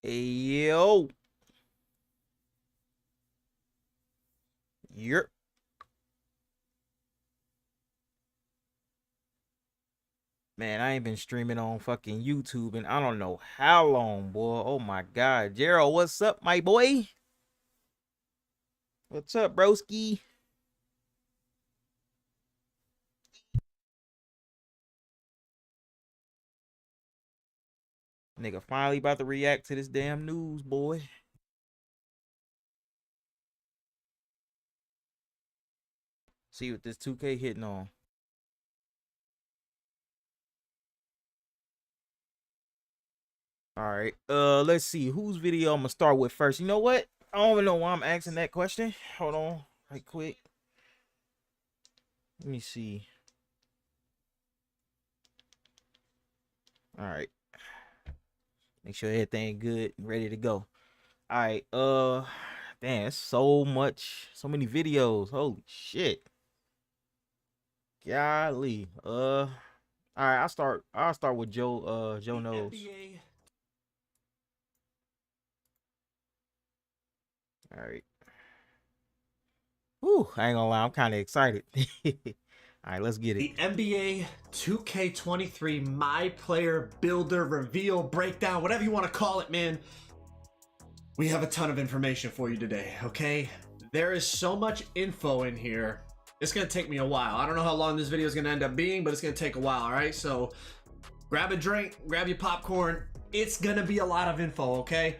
Hey, yo. You're Man, I ain't been streaming on fucking YouTube and I don't know how long, boy. Oh my god. Gerald, what's up, my boy? What's up, broski? Nigga finally about to react to this damn news, boy. See what this 2K hitting on. All right. Let's see whose video I'm gonna start with first. You know what? I don't even know why I'm asking that question. Hold on, right quick. Let me see. All right. Make sure everything good, ready to go. All right. Damn, it's so many videos. Holy shit. Golly. All right. I'll start with Joe. Joe knows. All right. Whew, I ain't gonna lie, I'm kind of excited. All right, let's get it. The NBA 2K23 My Player Builder Reveal Breakdown, whatever you want to call it, man. We have a ton of information for you today, okay? There is so much info in here. It's going to take me a while. I don't know how long this video is going to end up being, but it's going to take a while, all right? So grab a drink, grab your popcorn. It's going to be a lot of info, okay?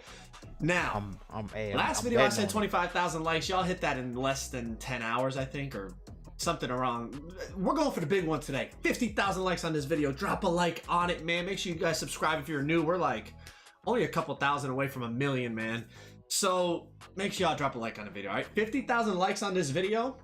Now, last video I said 25,000 likes. Y'all hit that in less than 10 hours, I think, or something around. We're going for the big one today. 50,000 likes on this video. Drop a like on it, man. Make sure you guys subscribe if you're new. We're like only a couple thousand away from 1 million, man. So make sure y'all drop a like on the video, all right? 50,000 likes on this video.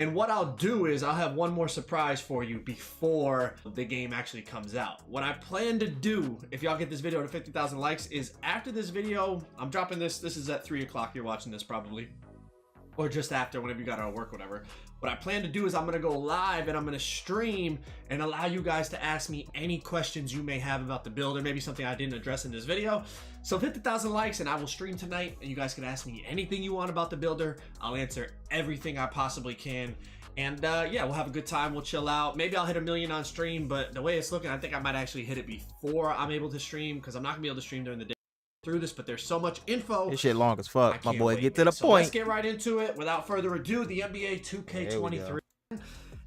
And what I'll do is I'll have one more surprise for you before the game actually comes out. What I plan to do, if y'all get this video to 50,000 likes, is after this video, I'm dropping this. This is at 3 o'clock. You're watching this probably. Or just after, whenever you got out of work, whatever. What I plan to do is I'm going to go live and I'm going to stream and allow you guys to ask me any questions you may have about the builder, maybe something I didn't address in this video. So 50,000 likes and I will stream tonight and you guys can ask me anything you want about the builder. I'll answer everything I possibly can. And yeah, we'll have a good time. We'll chill out. Maybe I'll hit 1 million on stream, but the way it's looking, I think I might actually hit it before I'm able to stream because I'm not going to be able to stream during the day through this, but there's so much info. This shit long as fuck. My boy, wait, get to the so point. Let's get right into it. Without further ado, the NBA 2K23.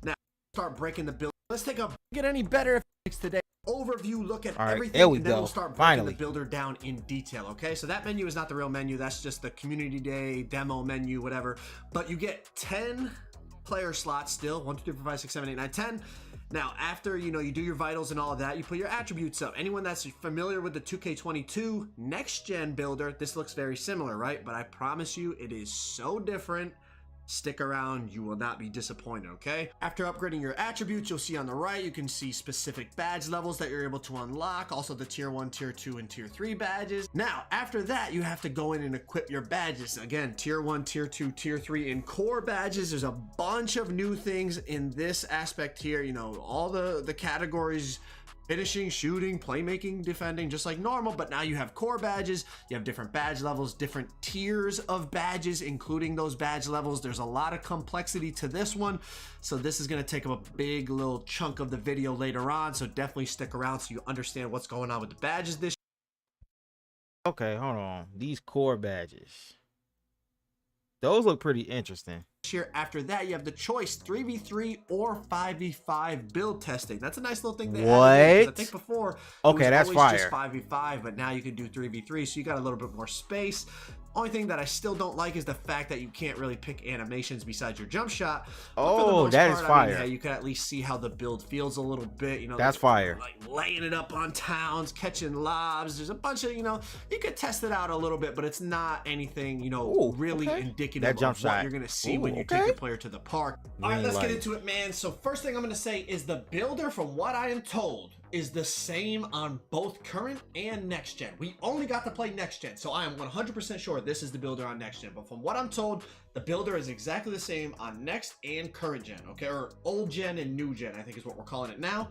Now, start breaking the build. Let's take a get any better today. Overview, look at everything, there we and then go. we'll start breaking Finally. the builder down in detail, okay? So that menu is not the real menu. That's just the community day, demo menu, whatever. But you get 10 player slots still. 1, 2, 3, 4, 5, 6, 7, 8, 9, 10. Now, after, you know, you do your vitals and all of that, you put your attributes up. Anyone that's familiar with the 2K22 next-gen builder, this looks very similar, right? But I promise you, it is so different. Stick around, you will not be disappointed, okay? After upgrading your attributes, you'll see on the right, you can see specific badge levels that you're able to unlock, also the tier 1, tier 2, and tier 3 badges. Now, after that, you have to go in and equip your badges. Again, tier 1, tier 2, tier 3, and core badges. There's a bunch of new things in this aspect here, you know, all the categories: finishing, shooting, playmaking, defending, just like normal, but now you have core badges, you have different badge levels, different tiers of badges, including those badge levels. There's a lot of complexity to this one, so this is going to take up a big little chunk of the video later on, so definitely stick around so you understand what's going on with the badges this Okay, hold on. These core badges. Those look pretty interesting. year. After that, you have the choice 3v3 or 5v5 build testing. That's a nice little thing they added, 'cause I think before okay, that's fire. Just 5v5, but now you can do 3v3, so you got a little bit more space. Only thing that I still don't like is the fact that you can't really pick animations besides your jump shot. But for the most that is part, fire. I mean, yeah, you can at least see how the build feels a little bit. You know, That's fire. Like laying it up on towns, catching lobs. There's a bunch of, you know, you could test it out a little bit, but it's not anything, you know, really indicative That jump of shot. what you're gonna see when you take your player to the park. All right, let's get into it, man. So first thing I'm gonna say is the builder, from what I am told, is the same on both current and next gen. We only got to play next gen, so I am 100% sure this is the builder on next gen. But from what I'm told, the builder is exactly the same on next and current gen, okay? Or old gen and new gen, I think is what we're calling it now.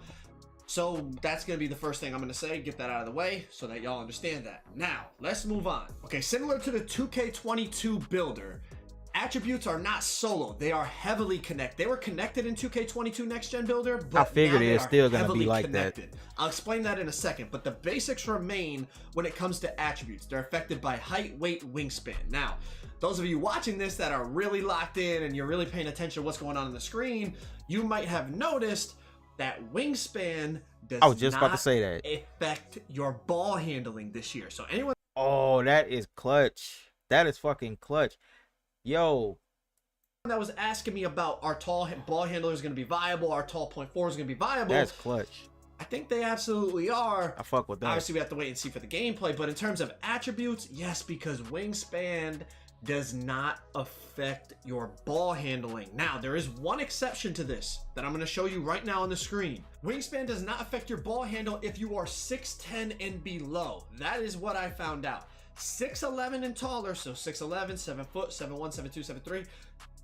So that's going to be the first thing I'm going to say. Get that out of the way so that y'all understand that. Now, let's move on. Okay, similar to the 2K22 builder, attributes are not solo. They are heavily connected. They were connected in 2K22 Next Gen Builder, but I figured now it's they are still gonna be heavily like connected. I'll explain that in a second, but the basics remain when it comes to attributes. They're affected by height, weight, wingspan. Now, those of you watching this that are really locked in and you're really paying attention to what's going on the screen, you might have noticed that wingspan does I was just not about to say that. affect your ball handling this year. So anyone Oh, that is clutch. That is fucking clutch. Yo, that was asking me about our tall ball handler is going to be viable, our tall .4 is going to be viable, that's clutch. I think they absolutely are. I fuck with that. Obviously, we have to wait and see for the gameplay, but in terms of attributes, yes, because wingspan does not affect your ball handling. Now, there is one exception to this that I'm going to show you right now on the screen. Wingspan does not affect your ball handle if you are 6'10 and below. That is what I found out. 6'11 and taller, so 6'11, 7 foot, 7'1, 7'2, 7'3,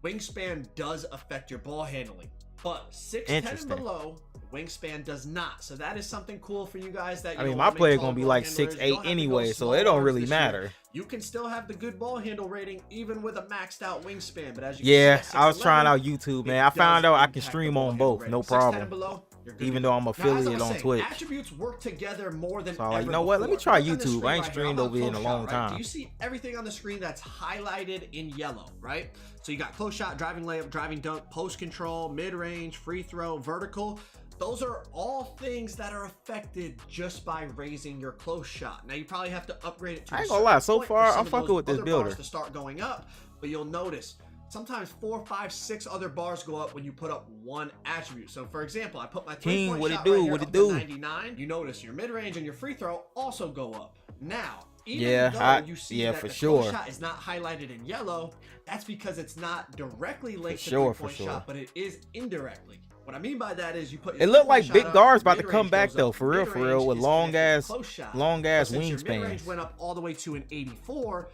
wingspan does affect your ball handling. But 6'10 and below, wingspan does not. So that is something cool for you guys that you I mean, my player gonna be like 6'8 anyway, so it don't really matter. You can still have the good ball handle rating even with a maxed out wingspan. But as you Yeah, can see, I was trying out YouTube, man. I found out I can stream on both, no problem. Even though I'm affiliated on Twitch. Attributes work together more than So I'm like, ever you know what? Let me before. try Look on the YouTube. screen I ain't right streamed here. over here in a Close long shot, right? time. Do you see everything on the screen that's highlighted in yellow, right? So you got close shot, driving layup, driving dunk, post control, mid range, free throw, vertical. Those are all things that are affected just by raising your close shot. Now you probably have to upgrade it to I ain't gonna lie, so far I'm fucking with this builder to start going up, but you'll notice sometimes 4, 5, 6 other bars go up when you put up one attribute. So for example, I put my 3-point shot right here up to 99. You notice your mid-range and your free throw also go up. Now, even Yeah, though you see yeah, that for the sure. close shot is not highlighted in yellow, that's because it's not directly linked to sure, three-point for sure. shot, but it is indirectly. What I mean by that is you put your It looked three-point like Big shot up, Guard's about to mid-range come back goes though, up. for real, Mid-range with is long connected to ass close shot. mid-range Since your mid-range wingspans. went up all the way to an 84,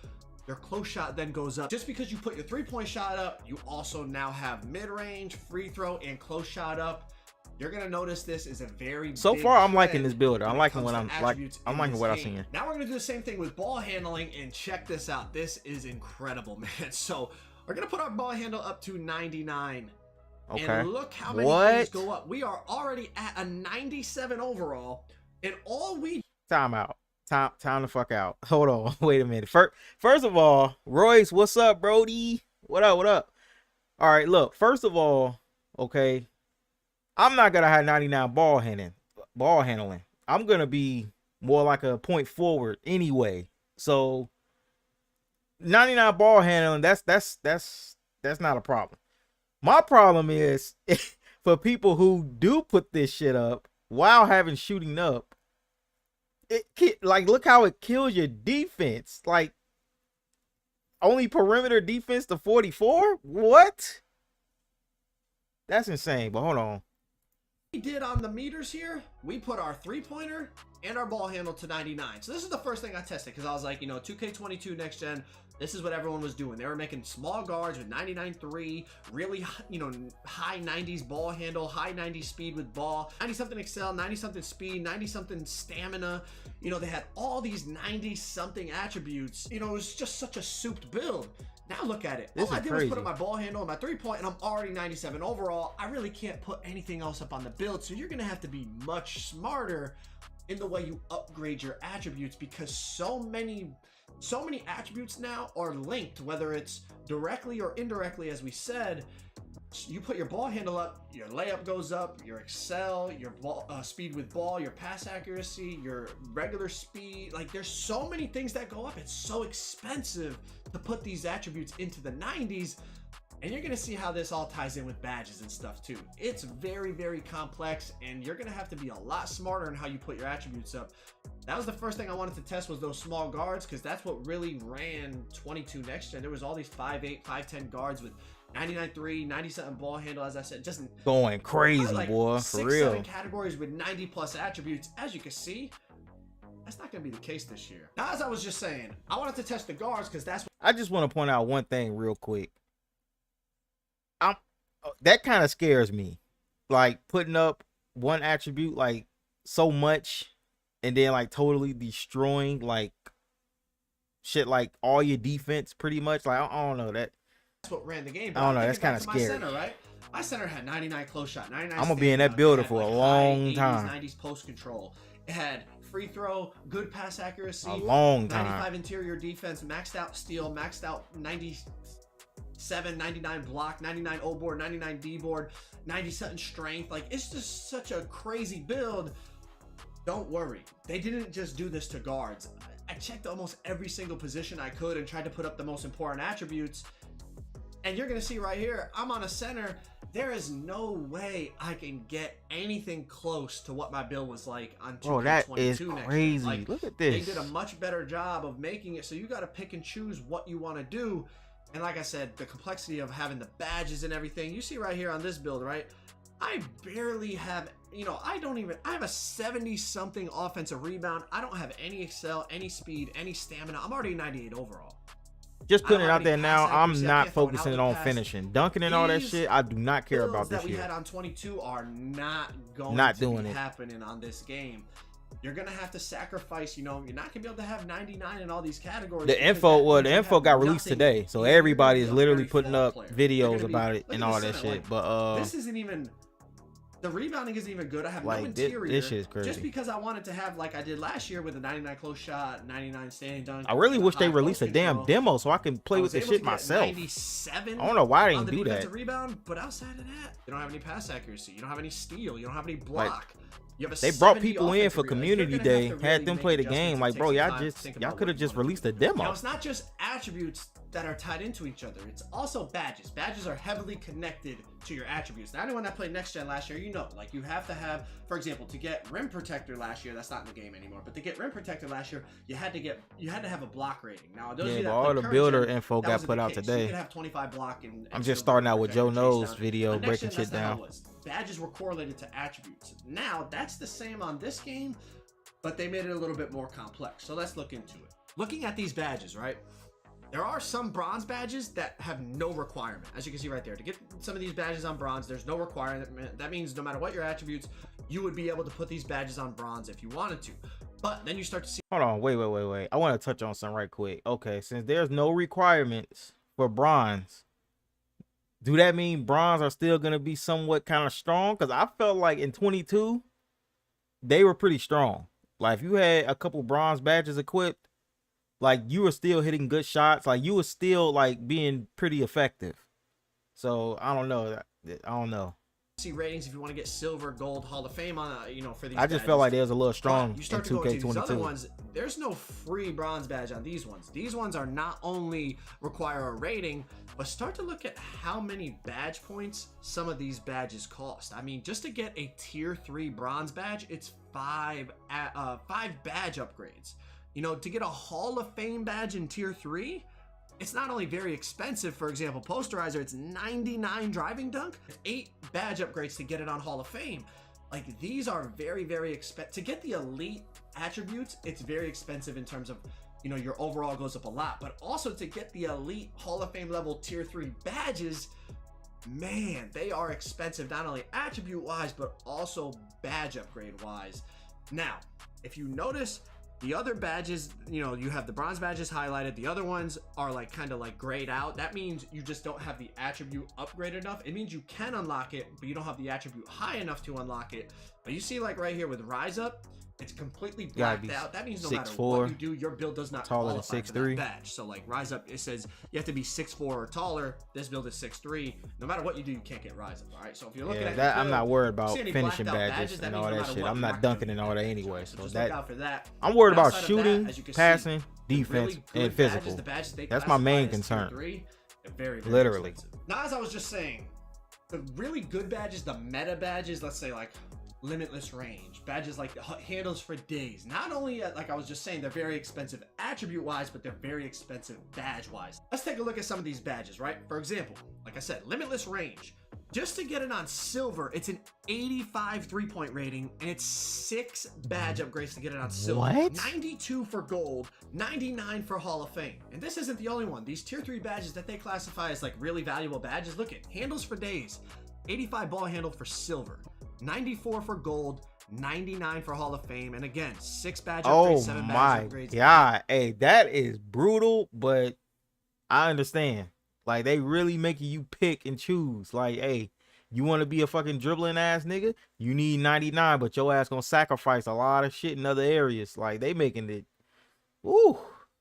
your close shot then goes up. Just because you put your three-point shot up, you also now have mid-range, free throw, and close shot up. You're gonna notice this is a very So big far, I'm liking trend this builder. I'm when it liking comes what to I'm like. attributes I'm in liking this what I'm game. seeing. Now we're gonna do the same thing with ball handling, and check this out. This is incredible, man. So we're gonna put our ball handle up to 99. Okay. And look how many things go up. We are already at a 97 overall, and all we Time out. Time the fuck out. Hold on. Wait a minute. First of all, Royce, what's up, Brody? What up? What up? All right, look. First of all, okay, I'm not gonna have 99 ball handling. I'm gonna be more like a point forward anyway. So 99 ball handling, that's not a problem. My problem is for people who do put this shit up while having shooting up. Like, look how it kills your defense. Like, only perimeter defense to 44? What? That's insane. But hold on. did on the meters here, we put our three-pointer and our ball handle to 99. So this is the first thing I tested, because I was like, 2K22 next gen, this is what everyone was doing. They were making small guards with 99.3, really, high 90s ball handle, high 90s speed with ball, 90-something excel, 90-something speed, 90-something stamina. They had all these 90-something attributes. It was just such a souped build. Now look at it. All I did was put up my ball handle and my three-point, and I'm already 97 overall. I really can't put anything else up on the build, so you're going to have to be much smarter in the way you upgrade your attributes, because so many attributes now are linked, whether it's directly or indirectly. As we said, you put your ball handle up, your layup goes up, your excel, your ball speed with ball, your pass accuracy, your regular speed. Like, there's so many things that go up. It's so expensive to put these attributes into the 90s. And you're gonna see how this all ties in with badges and stuff too. It's very, very complex, and you're gonna have to be a lot smarter in how you put your attributes up. That was the first thing I wanted to test, was those small guards, because that's what really ran 22 next gen. There was all these 5'8", 5'10" guards with 99.3, 90-something ball handle, as I said, just going crazy, like boy, for real. 6-7 categories with 90+ attributes. As you can see, that's not gonna be the case this year. Now, as I was just saying, I wanted to test the guards, because that's what I just want to point out one thing real quick. That kind of scares me, like putting up one attribute like so much and then like totally destroying like shit, like all your defense pretty much. Like, I don't know, that's what ran the game. I don't know, that's kind of my scary. center, right? My center had 99 close shot, 99. I'm gonna be in that builder for a long time. 90s post control. It had free throw, good pass accuracy, A long time. 95 interior defense, maxed out steal, maxed out 97, 99 block, 99 O board, 99 D board, 90-something strength. Like, it's just such a crazy build. Don't worry, they didn't just do this to guards. I checked almost every single position I could and tried to put up the most important attributes. And you're gonna see right here, I'm on a center. There is no way I can get anything close to what my build was like on 2K22. Bro, that is next year. crazy. Like, look at they this. did a much better job of making it, so you got to pick and choose what you want to do. And like I said, the complexity of having the badges and everything, you see right here on this build, right? I barely have, I have a 70-something offensive rebound. I don't have any excel, any speed, any stamina. I'm already 98 overall. Just putting it out there now, I'm not can't throw an focusing outlet on pass. finishing. Dunking and all that These shit, I do not care about Builds this that we year. had on 22 are not going Not to doing be it. happening on this game. You're gonna have to sacrifice. You're not gonna be able to have 99 in all these categories. The because info, that well, means the you info have got released nothing. today, so You're gonna everybody be is a literally very putting flawed up player. You're videos gonna be- about it look and at all the that center, shit. like, But this isn't even. The rebounding isn't even good. I have like, no this interior. shit is crazy. Just because I wanted to have, like I did last year, with a 99 close shot, 99 standing dunk. I really and wish they high released a post damn control. demo so I can play I with was this able shit to get myself. 97 I don't know why they on didn't the do that. defensive rebound, but outside of that, you don't have any pass accuracy. You don't have any steal. You don't have any block. You have a They brought 70 people in for offensive rebound. Like, you're community gonna have day, to had really them make play the adjustments game. and Like, take bro, some y'all time to just think y'all about could have what you just wanna released do. a demo. Now, it's not just attributes that are tied into each other. It's also badges. Badges are heavily connected to your attributes. Now, anyone that played Next Gen last year, you know, like you have to have, for example, to get Rim Protector last year, that's not in the game anymore, but to get Rim Protector last year, you had to have a block rating. Now, those of Yeah, you but that all played the current builder gen, info that got wasn't put the out case. You today. could have 25 block and I'm still just starting be out with protector Joe chase No's down. video On Next breaking Gen, that's shit not how down. it was. Badges were correlated to attributes. Now, that's the same on this game, but they made it a little bit more complex. So let's look into it. Looking at these badges, right? There are some bronze badges that have no requirement. As you can see right there, to get some of these badges on bronze, there's no requirement. That means no matter what your attributes, you would be able to put these badges on bronze if you wanted to. But then you start to see. Hold on, wait. I want to touch on something right quick. Okay, since there's no requirements for bronze, do that mean bronze are still gonna be somewhat kind of strong? Because I felt like in 22, they were pretty strong. Like if you had a couple bronze badges equipped, like you were still hitting good shots. Like you were still like being pretty effective. So I don't know. I don't know. See ratings if you want to get silver, gold, Hall of Fame on, for these. I just felt like they was a little strong you in start to go into these other 2K22. ones. There's no free bronze badge on these ones. These ones are not only require a rating, but start to look at how many badge points some of these badges cost. I mean, just to get a tier 3 bronze badge, it's five badge upgrades. You know, to get a Hall of Fame badge in tier 3, it's not only very expensive. For example, Posterizer, it's 99 driving dunk, 8 badge upgrades to get it on Hall of Fame. Like, these are very, very expensive. To get the elite attributes, it's very expensive in terms of, you know, your overall goes up a lot. But also to get the elite Hall of Fame level tier 3 badges, man, they are expensive, not only attribute wise, but also badge upgrade wise. Now, if you notice, the other badges, you know, you have the bronze badges highlighted. The other ones are like kind of like grayed out. That means you just don't have the attribute upgraded enough. It means you can unlock it, but you don't have the attribute high enough to unlock it. But you see, like right here with Rise Up, it's completely blacked out. That means no matter what you do, your build does not qualify for that badge. So like Rise Up, it says you have to be 6'4" or taller. This build is 6'3". No matter what you do, you can't get Rise Up. All right. So if you're looking at that, your I'm not worried about build, finishing badges and all that shit. I'm not dunking and all that anyway. So that I'm worried about shooting, passing, defense, and physical. That's my main concern. Very literally. Expensive. Now, as I was just saying, the really good badges, the meta badges, let's say like Limitless Range, badges like Handles for Days, not only like I was just saying, they're very expensive attribute wise, but they're very expensive badge wise. Let's take a look at some of these badges, right? For example, like I said, Limitless Range, just to get it on silver, it's an 85 3-point rating, and it's 6 badge upgrades to get it on silver. What? 92 for gold, 99 for Hall of Fame. And this isn't the only one. These tier 3 badges that they classify as like really valuable badges, look at Handles for Days, 85 ball handle for silver, 94 for gold, 99 for Hall of Fame, and again, 6 badge upgrades, 7 badge upgrades. God, hey, that is brutal, but I understand. Like, they really making you pick and choose. Like, hey, you want to be a fucking dribbling ass nigga? You need 99, but your ass gonna sacrifice a lot of shit in other areas. Like, they making it. Woo,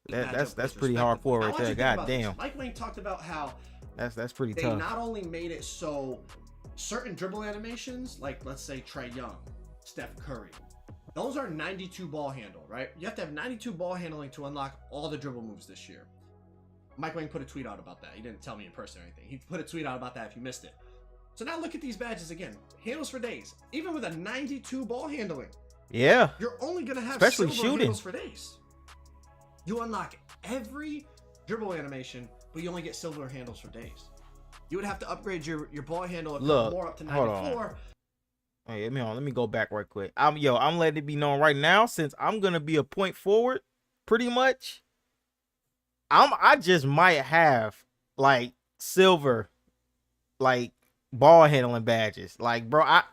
that's pretty hardcore right there. God damn. Mike Wang talked about how that's pretty they tough. not only made it so certain dribble animations, like let's say Trae Young, Steph Curry, those are 92 ball handle, right? You have to have 92 ball handling to unlock all the dribble moves this year. Mike Wang put a tweet out about that. He didn't tell me in person or anything. He put a tweet out about that if you missed it. So now look at these badges again. Handles for Days. Even with a 92 ball handling, yeah, you're only going to have especially silver shooting handles for days. You unlock every dribble animation, but you only get silver handles for days. You would have to upgrade your ball handle more up to 94. Hey, let me go back right quick. I'm letting it be known right now, since I'm gonna be a point forward, pretty much. I just might have like silver, like ball handling badges. Like, bro, I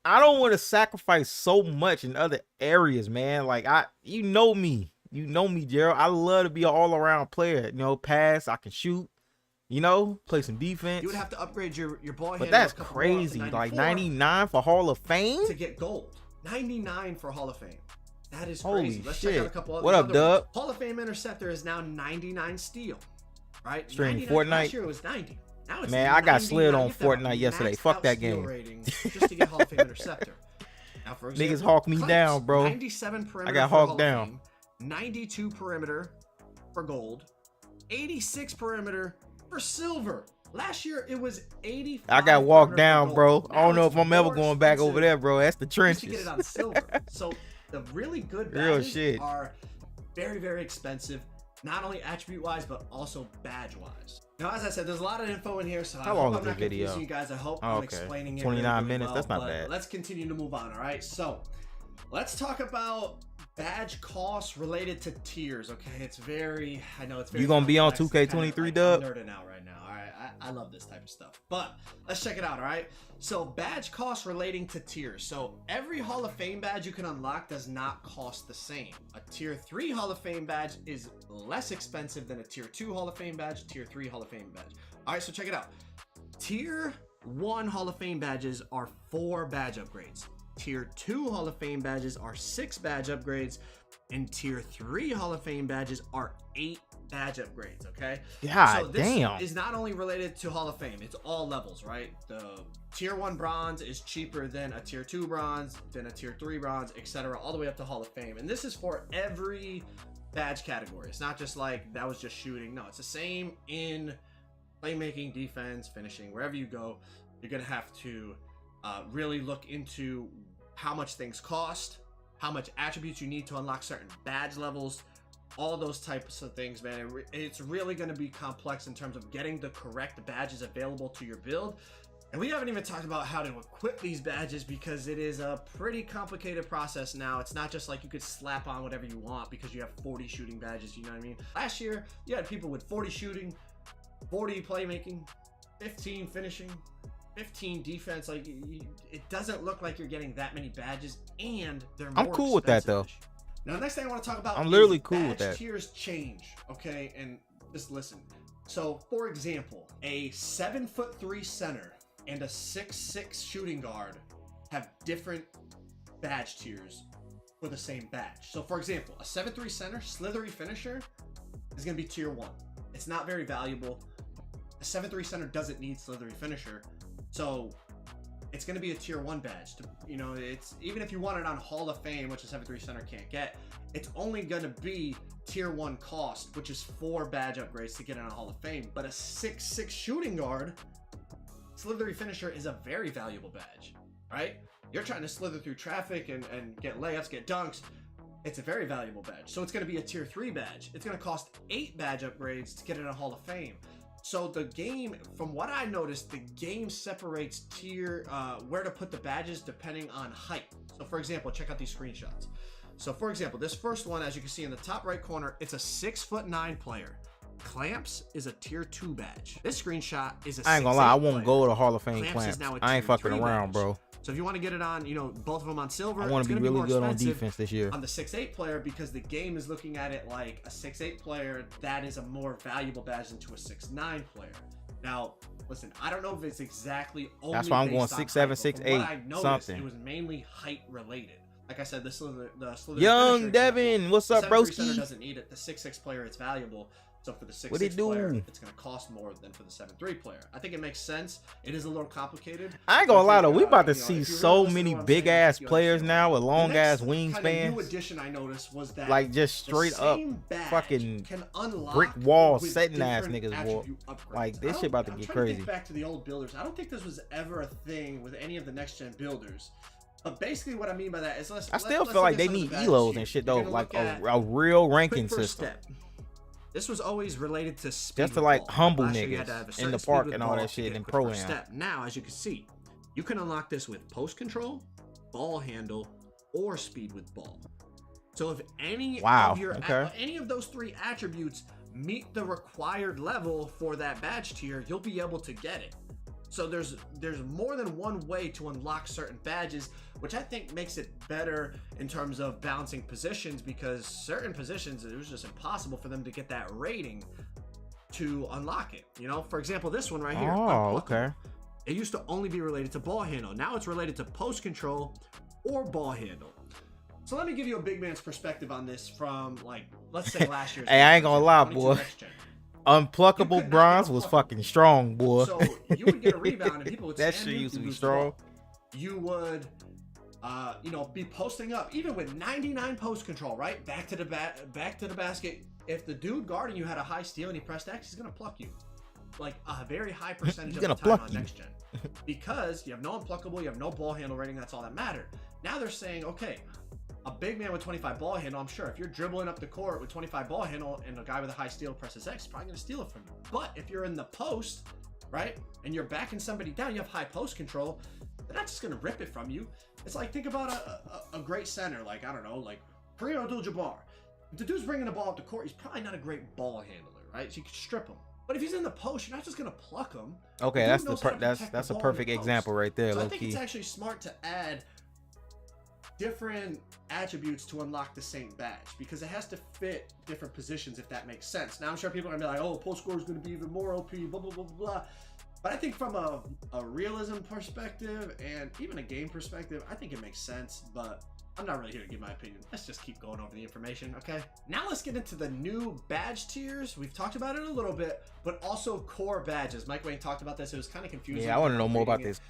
don't want to sacrifice so much in other areas, man. Like, you know me, Gerald. I love to be an all around player. You know, pass, I can shoot. You know, play some defense. You would have to upgrade your ball handle. But that's crazy. Like 99 for Hall of Fame to get gold. 99 for Hall of Fame. That is holy crazy. Let's shit. check out a couple What up, Dub? Hall of Fame Interceptor is now 99 steal. Right? Streaming 99, Fortnite. Last year it was 90. Now it's man, I got slid on Fortnite Fortnite yesterday. Fuck that game. Rating just to get Hall of Fame Interceptor. Now, for Niggas example, hawk me Clamps, down, bro. 97 perimeter I got for Hall hawked of down. Fame, 92 perimeter for gold, 86 perimeter for silver. Last year it was 85. I got walked perimeter for down, gold. bro. I Now don't know it's if I'm ever more going back over expensive there, bro. That's the just trenches. to get it on silver. So the really good Real badges shit. are very, very expensive, not only attribute wise but also badge wise. Now, as I said, there's a lot of info in here, so How I long hope is I'm this not confusing video? you guys. I hope Oh, I'm okay. explaining it 29 really minutes, well, that's not but bad. Let's continue to move on. All right, so let's talk about badge costs related to tiers. Okay, I know it's very. You gonna be on complex. 2K23, It's kinda, Dub? I'm nerding out right now. All right, I love this type of stuff. But let's check it out. All right, so badge costs relating to tiers. So every Hall of Fame badge you can unlock does not cost the same. A tier 3 Hall of Fame badge is less expensive than a tier 2 Hall of Fame badge, tier 3 Hall of Fame badge. All right, so check it out. Tier 1 Hall of Fame badges are 4 badge upgrades. Tier 2 Hall of Fame badges are 6 badge upgrades, and Tier 3 Hall of Fame badges are 8 badge upgrades, okay? God so this damn. is not only related to Hall of Fame, it's all levels, right? The Tier 1 bronze is cheaper than a Tier 2 bronze, than a Tier 3 bronze, etc., all the way up to Hall of Fame. And this is for every badge category. It's not just like that was just shooting. No, it's the same in playmaking, defense, finishing, wherever you go. You're gonna have to really look into how much things cost, how much attributes you need to unlock certain badge levels, all those types of things, man. It's really going to be complex in terms of getting the correct badges available to your build. And we haven't even talked about how to equip these badges, because it is a pretty complicated process now. It's not just like you could slap on whatever you want because you have 40 shooting badges, you know what I mean? Last year, you had people with 40 shooting, 40 playmaking, 15 finishing, 15 defense. Like, it doesn't look like you're getting that many badges, and they're more I'm cool with that, expensive though. this year. Now, the next thing I want to talk about I'm is literally cool with badge that. tiers change, okay? And just listen. So, for example, a 7'3" center and a 6'6" shooting guard have different badge tiers for the same badge. So, for example, a 7'3" center, slithery finisher, is going to be tier 1. It's not very valuable. A 7'3" center doesn't need slithery finisher, so it's going to be a tier 1 badge. You know, it's even if you want it on Hall of Fame, which a 7'3" center can't get, it's only going to be tier 1 cost, which is 4 badge upgrades to get it on Hall of Fame. But a 6'6" shooting guard, slithery finisher, is a very valuable badge, right? You're trying to slither through traffic and get layups, get dunks. It's a very valuable badge. So it's going to be a tier 3 badge. It's going to cost 8 badge upgrades to get it on Hall of Fame. So the game, from what I noticed, the game separates tier, where to put the badges depending on height. So for example, check out these screenshots. So for example, this first one, as you can see in the top right corner, it's a 6'9" player. Clamps is a tier 2 badge. This screenshot is a I ain't gonna lie, I 6'8" won't player. go to Hall of Fame Clamps Clamps. is now a I ain't tier fucking 3 around, badge. bro. So if you want to get it on, you know, both of them on silver, I want it's to be gonna really more good on expensive defense this year. on the 6'8" player, because the game is looking at it like a 6'8" player, that is a more valuable badge than to a 6'9" player. Now, listen, I don't know if it's exactly only That's why I'm going based on 6'7", height, but from 6'8", what I noticed, something. It was mainly height related. Like I said, the Slither Young finisher Devin, example, what's up, the 7'3" center broski? doesn't need it. The 6'6" player, it's valuable. So for the 6'6" What it do? player, it's going to cost more than for the 7'3" player. I think it makes sense. It is a little complicated. I ain't gonna lie though, we about to You know, see if you really so listen to many what I'm big saying, ass you players understand. now with The long ass next kind of new wingspans. addition I noticed was that Like just the straight up same badge fucking can unlock brick wall with setting ass different niggas, boy. attribute upgrades. Like, this I shit don't- about to I'm get trying crazy. think back to the old builders. I don't think this was ever a thing with any of the next gen builders. But basically, what I mean by that is I still feel like they need elos and shit though, like a real ranking system. Step. This was always related to speed. Just to with like ball. humble Last year you had to niggas have a in certain the speed park with and all ball that to shit get in quick pro first am. step. Now, as you can see, you can unlock this with post control, ball handle, or speed with ball. So if any any of those 3 attributes meet the required level for that badge tier, you'll be able to get it. So there's more than one way to unlock certain badges, which I think makes it better in terms of balancing positions, because certain positions, it was just impossible for them to get that rating to unlock it. You know, for example, this one right here. Oh, okay. It used to only be related to ball handle. Now it's related to post control or ball handle. So let me give you a big man's perspective on this from, like, let's say last year's. Hey, I ain't gonna lie, 22 boy. next gen. Unpluckable bronze was fucking strong, boy. So you would get a rebound and people would That stand shit you, used to you be lose the ball. strong. You would you know, be posting up even with 99 post control, right? Back to the basket. If the dude guarding you had a high steal and he pressed X, he's gonna pluck you, like a very high percentage of the time on next gen, because you have no unpluckable, you have no ball handle rating. That's all that mattered. Now they're saying, okay, a big man with 25 ball handle, I'm sure if you're dribbling up the court with 25 ball handle and a guy with a high steal presses X, he's probably gonna steal it from you. But if you're in the post, right, and you're backing somebody down, you have high post control, they're not just gonna rip it from you. It's like, think about a great center, like, I don't know, like Kareem Abdul-Jabbar. If the dude's bringing the ball up the court, he's probably not a great ball handler, right? So you can strip him. But if he's in the post, you're not just gonna pluck him. Okay, that's a perfect example right there. So low I think key. it's actually smart to add different attributes to unlock the same badge, because it has to fit different positions, if that makes sense. Now I'm sure people are gonna be like, oh, post score is gonna be even more OP, blah blah blah blah. But I think from a realism perspective and even a game perspective, I think it makes sense. But I'm not really here to give my opinion. Let's just keep going over the information, okay? Now let's get into the new badge tiers. We've talked about it a little bit, but also core badges. Mike Wayne talked about this. It was kind of confusing. Yeah, I want to know more about this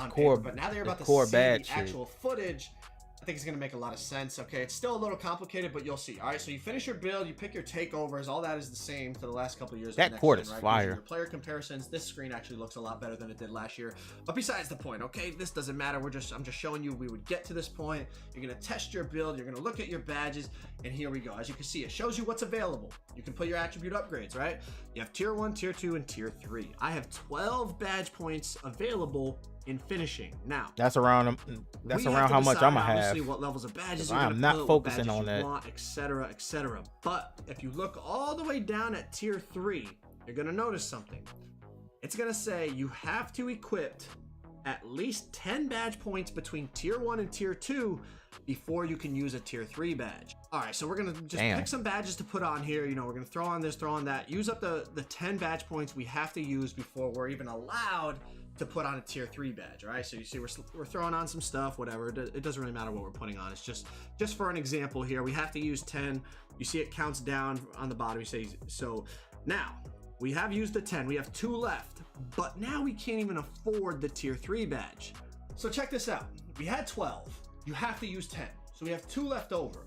core. But now they're about to see badge the actual footage. I think it's going to make a lot of sense. Okay, it's still a little complicated, but you'll see. All right, so you finish your build, you pick your takeovers. All that is the same for the last couple of years. That court is fire. Your player comparisons. This screen actually looks a lot better than it did last year. But besides the point, okay, this doesn't matter. I'm just showing you we would get to this point. You're going to test your build. You're going to look at your badges, and here we go. As you can see, it shows you what's available. You can put your attribute upgrades, right? You have tier 1, tier 2, and tier 3. I have 12 badge points available in finishing. Now that's around how much I'm gonna have. Obviously, what levels of badges I'm not focusing on that, etc., etc. But if you look all the way down at tier 3, you're gonna notice something. It's gonna say you have to equip at least 10 badge points between tier 1 and tier 2 before you can use a tier 3 badge. All right, so we're gonna just pick some badges to put on here. You know, we're gonna throw on this, throw on that. Use up the 10 badge points we have to use before we're even allowed to put on a tier 3 badge. All right, so you see we're throwing on some stuff, whatever. It doesn't really matter what we're putting on. It's just for an example here, we have to use 10. You see it counts down on the bottom. You say, so now we have used the 10. We have 2 left, but now we can't even afford the tier 3 badge. So check this out. We had 12. You have to use 10. So we have 2 left over.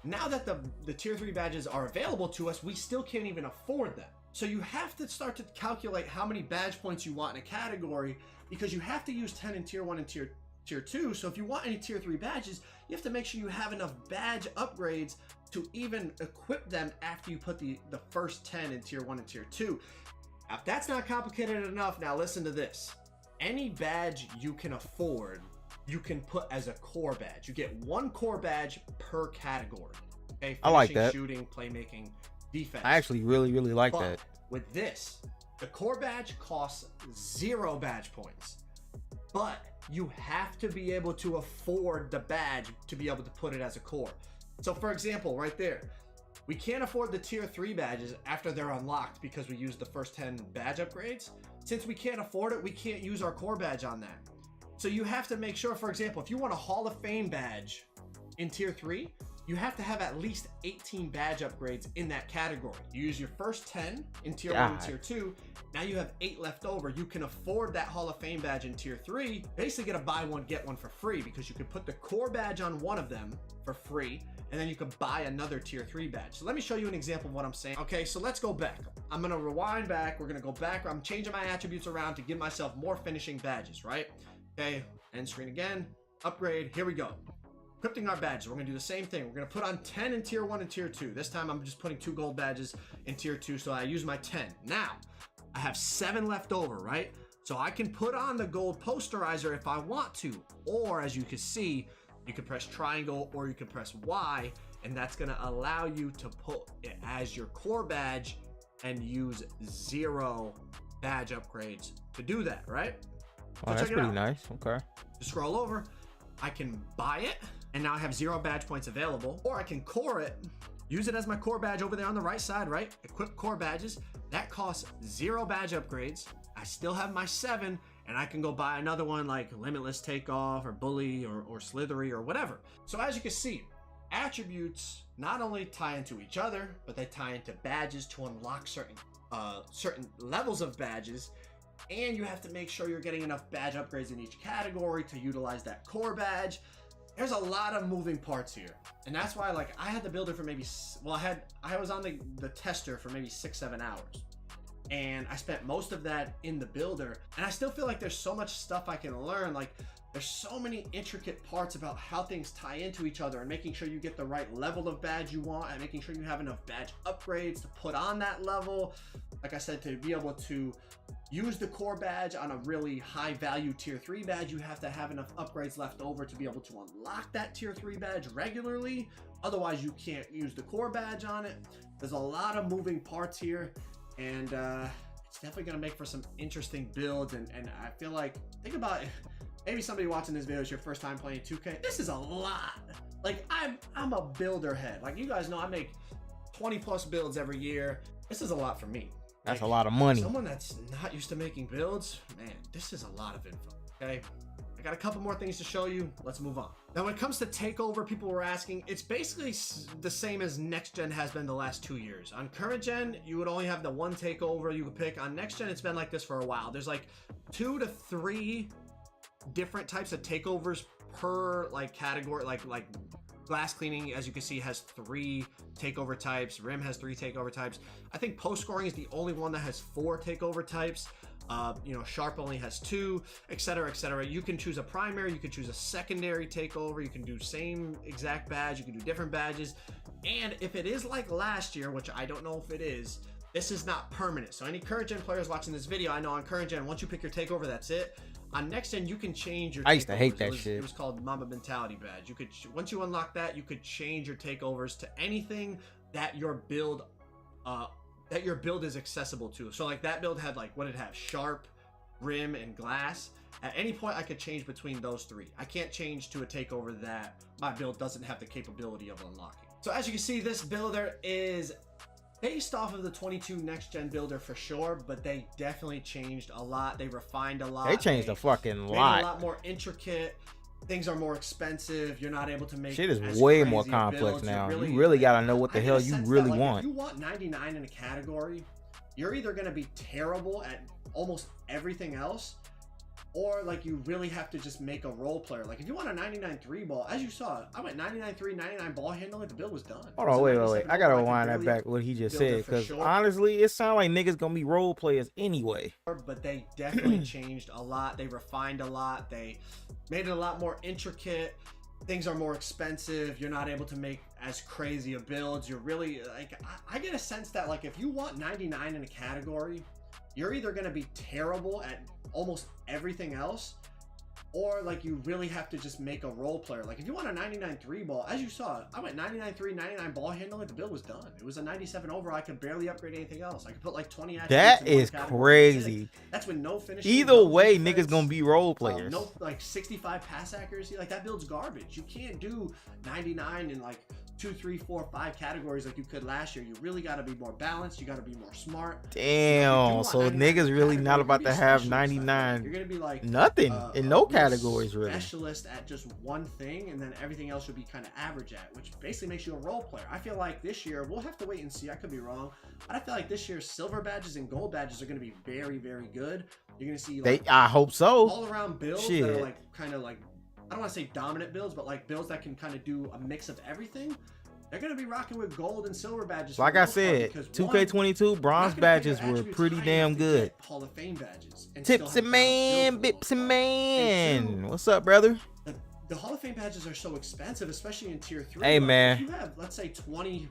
Now that the tier 3 badges are available to us, we still can't even afford them. So you have to start to calculate how many badge points you want in a category, because you have to use 10 in tier 1 and tier 2. So if you want any tier 3 badges, you have to make sure you have enough badge upgrades to even equip them after you put the first 10 in tier 1 and tier 2. Now, if that's not complicated enough, now listen to this. Any badge you can afford, you can put as a core badge. You get 1 core badge per category. Okay, I like that. Shooting, playmaking, defense. I actually really like that. With this, the core badge costs 0 badge points, but you have to be able to afford the badge to be able to put it as a core. So for example, right there, we can't afford the tier 3 badges after they're unlocked because we used the first 10 badge upgrades. Since we can't afford it, we can't use our core badge on that. So you have to make sure, for example, if you want a Hall of Fame badge in tier 3, you have to have at least 18 badge upgrades in that category. You use your first 10 in tier 1 and tier 2. Now you have 8 left over. You can afford that Hall of Fame badge in tier 3. Basically get a buy one, get one for free, because you can put the core badge on one of them for free, and then you can buy another tier 3 badge. So let me show you an example of what I'm saying. Okay, so let's go back. I'm gonna rewind back. We're gonna go back. I'm changing my attributes around to give myself more finishing badges, right? Okay, end screen again. Upgrade, here we go. Equipping our badges, we're gonna do the same thing. We're gonna put on 10 in tier 1 and tier 2. This time I'm just putting 2 gold badges in tier 2, so I use my 10. Now, I have 7 left over, right? So I can put on the gold posterizer if I want to, or as you can see, you can press triangle or you can press Y, and that's gonna allow you to put it as your core badge and use 0 badge upgrades to do that, right? Oh, that's pretty nice. Okay. To scroll over, I can buy it, and now I have 0 badge points available, or I can core it, use it as my core badge over there on the right side, right? Equip core badges. That costs 0 badge upgrades. I still have my 7, and I can go buy another one like Limitless Takeoff or Bully or Slithery or whatever. So as you can see, attributes not only tie into each other, but they tie into badges to unlock certain levels of badges. And you have to make sure you're getting enough badge upgrades in each category to utilize that core badge. there's a lot of moving parts here, and that's why like I had the builder for maybe I was on the tester for maybe 6-7 hours, and I spent most of that in the builder, and I still feel like there's so much stuff I can learn. Like there's so many intricate parts about how things tie into each other, and making sure you get the right level of badge you want, and making sure you have enough badge upgrades to put on that level. Like I said, to be able to use the core badge on a really high value tier 3 badge, you have to have enough upgrades left over to be able to unlock that tier 3 badge regularly. Otherwise you can't use the core badge on it. There's a lot of moving parts here, and it's definitely going to make for some interesting builds. And I feel like, think about it, maybe somebody watching this video is your first time playing 2K. This is a lot. Like I'm a builder head. Like you guys know, I make 20 plus builds every year. This is a lot for me. That's like, a lot of money. Someone that's not used to making builds, man, this is a lot of info. Okay, I got a couple more things to show you. Let's move on. Now, when it comes to takeover, people were asking, it's basically the same as next gen has been the last 2 years. On current gen, you would only have the one takeover you could pick. On next gen, it's been like this for a while. There's like 2 to 3 different types of takeovers per like category. Like glass cleaning, as you can see, has 3 takeover types. Rim has 3 takeover types. I think post scoring is the only one that has 4 takeover types. You know, Sharp only has 2, etc., etc. You can choose a primary, you can choose a secondary takeover, you can do same exact badge, you can do different badges. And if it is like last year, which I don't know if it is, this is not permanent. So any current gen players watching this video, I know on current gen, once you pick your takeover, that's it. On next gen, you can change your takeovers. I used to hate that shit. It was called Mamba Mentality badge. You could, once you unlock that, you could change your takeovers to anything that your build is accessible to. So like that build had like, what it have? Sharp, rim, and glass. At any point, I could change between those 3. I can't change to a takeover that my build doesn't have the capability of unlocking. So as you can see, this builder is based off of the 22 next gen builder for sure, but they definitely changed a lot. They refined a lot. They changed a fucking made lot. it a lot more intricate. Things are more expensive. You're not able to make shit is as way more crazy complex builds. now. You really gotta know what the I get hell a you sense really that, like, want. If you want 99 in a category, you're either gonna be terrible at almost everything else, or like you really have to just make a role player. Like if you want a 99 3 ball, as you saw, I went 99 3, 99 ball handling, the build was done. Hold on, wait. I gotta rewind that back what he just said, because honestly, it sounds like niggas gonna be role players anyway. But they definitely changed a lot. They refined a lot. They made it a lot more intricate. Things are more expensive. You're not able to make as crazy of builds. You're really like, I get a sense that like if you want 99 in a category, you're either going to be terrible at almost everything else, or like you really have to just make a role player. Like if you want a 99 3 ball, as you saw, I went 99 3, 99 ball handling, the build was done. It was a 97 over. I could barely upgrade anything else. I could put like 20 attributes. That is crazy. That's with no finishing. Either no way, defense, niggas gonna be role players. No, like 65 pass accuracy. Like that build's garbage. You can't do 99 in like 2, 3, 4, 5 categories like you could last year. You really got to be more balanced. You got to be more smart. Damn. So niggas really not about to have 99. You're gonna be like nothing in no categories really. Specialist at just one thing, and then everything else should be kind of average at, which basically makes you a role player. I feel like this year, we'll have to wait and see. I could be wrong, but I feel like this year silver badges and gold badges are gonna be very, very good. You're gonna see like, I hope so. all around builds that are like kind of like, I don't want to say dominant builds, but like builds that can kind of do a mix of everything. They're going to be rocking with gold and silver badges. Like I said, 2K22 bronze badges were pretty damn good. Hall of Fame badges. Tipsy man, Bipsy man. What's up, brother? The Hall of Fame badges are so expensive, especially in tier 3. Hey, man. If you have, let's say 20...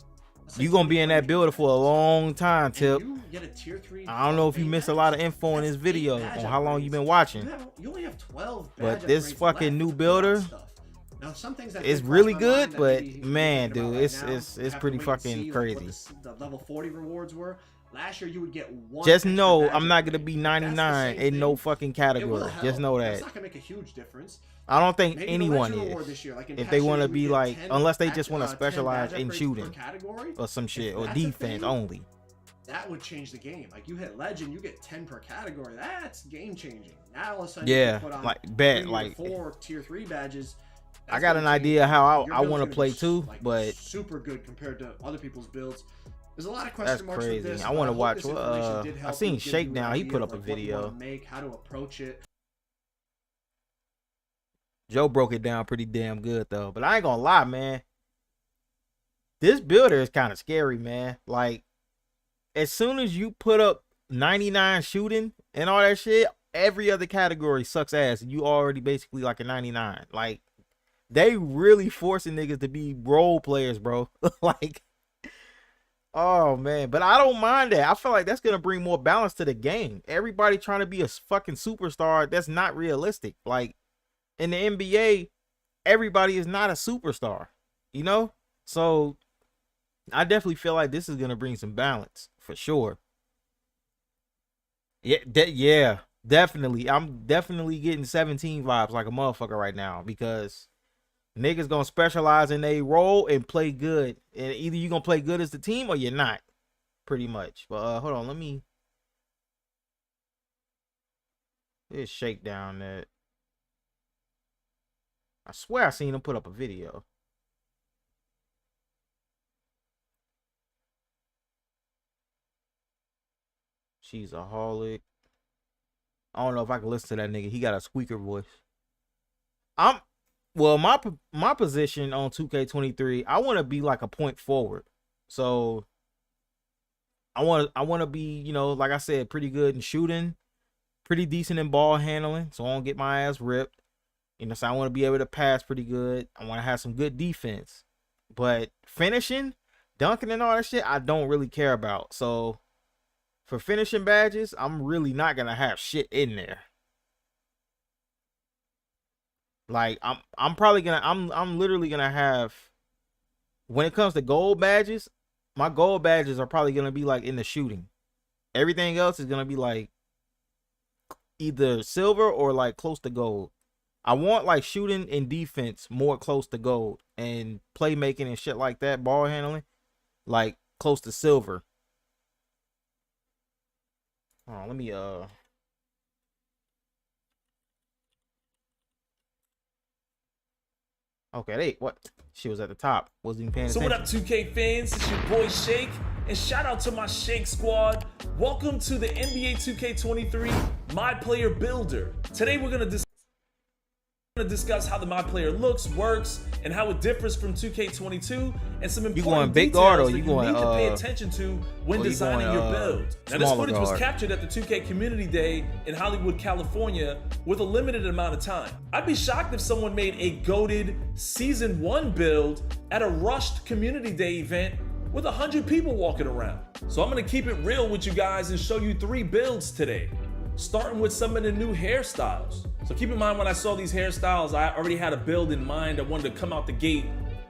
You gonna be in that builder for a long time, Tip. You get a tier 3 I don't know if you missed a lot of info in this video on how long you've been watching. You only have 12 badge but this upgrades fucking left new builder, now, some things that it's really good, but man, dude, it's pretty fucking crazy. The level 40 rewards were last year. You would get one. Just know I'm not gonna be 99 in no fucking category. Just know that. It's not gonna make a huge difference. I don't think anyone is. This year, like if they want to be like, unless they just want to specialize in shooting or some shit or defense only. That would change the game. Like you hit legend, you get 10 per category. That's game changing. Now all of a sudden, yeah, you can put on like bet 3 like 4 tier 3 badges. I got an idea how I want to play too, like, but super good compared to other people's builds. There's a lot of question marks crazy. with this. I want to watch. I seen Shakedown. He put up a video. How to approach it. Joe broke it down pretty damn good though. But I ain't gonna lie, man. This builder is kind of scary, man. Like, as soon as you put up 99 shooting and all that shit, every other category sucks ass. You already basically like a 99. Like, they really forcing niggas to be role players, bro. Like, oh man. But I don't mind that. I feel like that's gonna bring more balance to the game. Everybody trying to be a fucking superstar, that's not realistic. Like, in the NBA, everybody is not a superstar, you know? So I definitely feel like this is gonna bring some balance for sure. Yeah, definitely. I'm definitely getting 17 vibes like a motherfucker right now, because niggas gonna specialize in a role and play good. And either you gonna play good as the team or you're not, pretty much. But hold on, let me. This shakedown that. I swear I seen him put up a video. She's a holic. I don't know if I can listen to that nigga. He got a squeaker voice. Well, my position on 2K23, I want to be like a point forward. So I want to be, you know, like I said, pretty good in shooting, pretty decent in ball handling, so I don't get my ass ripped. You know, so I want to be able to pass pretty good. I want to have some good defense. But finishing, dunking and all that shit, I don't really care about. So for finishing badges, I'm really not going to have shit in there. Like, I'm probably going to, I'm literally going to have, when it comes to gold badges, my gold badges are probably going to be like in the shooting. Everything else is going to be like either silver or like close to gold. I want like shooting and defense more close to gold, and playmaking and shit like that, ball handling, like close to silver. Oh, let me okay, what? She was at the top. Wasn't even paying attention. So what up, 2K fans? It's your boy Shake, and shout out to my Shake squad. Welcome to the NBA 2K23 My Player Builder. Today we're gonna discuss how the My Player looks, works, and how it differs from 2K22, and some important big guard or details that you you going, need to pay attention to when designing your build. Now, this footage was captured at the 2K Community Day in Hollywood, California, with a limited amount of time. I'd be shocked if someone made a goated Season 1 build at a rushed Community Day event with 100 people walking around. So I'm gonna keep it real with you guys and show you 3 builds today, starting with some of the new hairstyles. So keep in mind, when I saw these hairstyles, I already had a build in mind. I wanted to come out the gate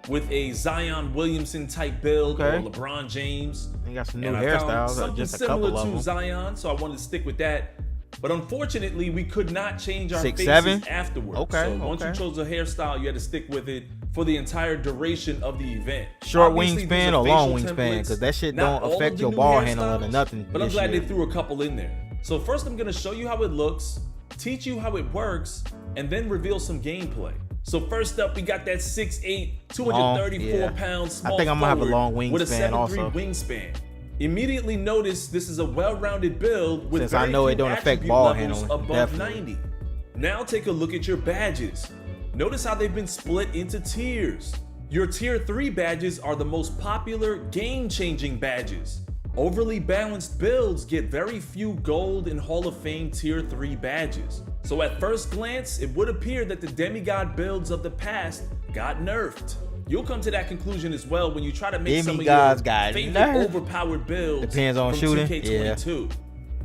with a Zion Williamson type build, or LeBron James. You got some new hairstyles, just a couple of them. To Zion, so I wanted to stick with that. But unfortunately, we could not change our 6'7" afterwards. Okay, so once you chose a hairstyle, you had to stick with it for the entire duration of the event. Short wingspan or long wingspan, because that shit don't affect your ball handling or nothing. But I'm glad they threw a couple in there. So first I'm gonna show you how it looks, teach you how it works, and then reveal some gameplay. So first up, we got that 6'8", 234-pound small I think I'm gonna have a long wingspan with a 7'3" also. wingspan. Immediately notice this is a well-rounded build with Since I know it don't affect ball handling above definitely. 90. Now take a look at your badges. Notice how they've been split into tiers. Your tier 3 badges are the most popular game-changing badges. Overly balanced builds get very few gold and Hall of Fame tier 3 badges. So at first glance, it would appear that the demigod builds of the past got nerfed. You'll come to that conclusion as well when you try to make some of your favorite overpowered builds. Depends on from shooting. 2K22. Yeah.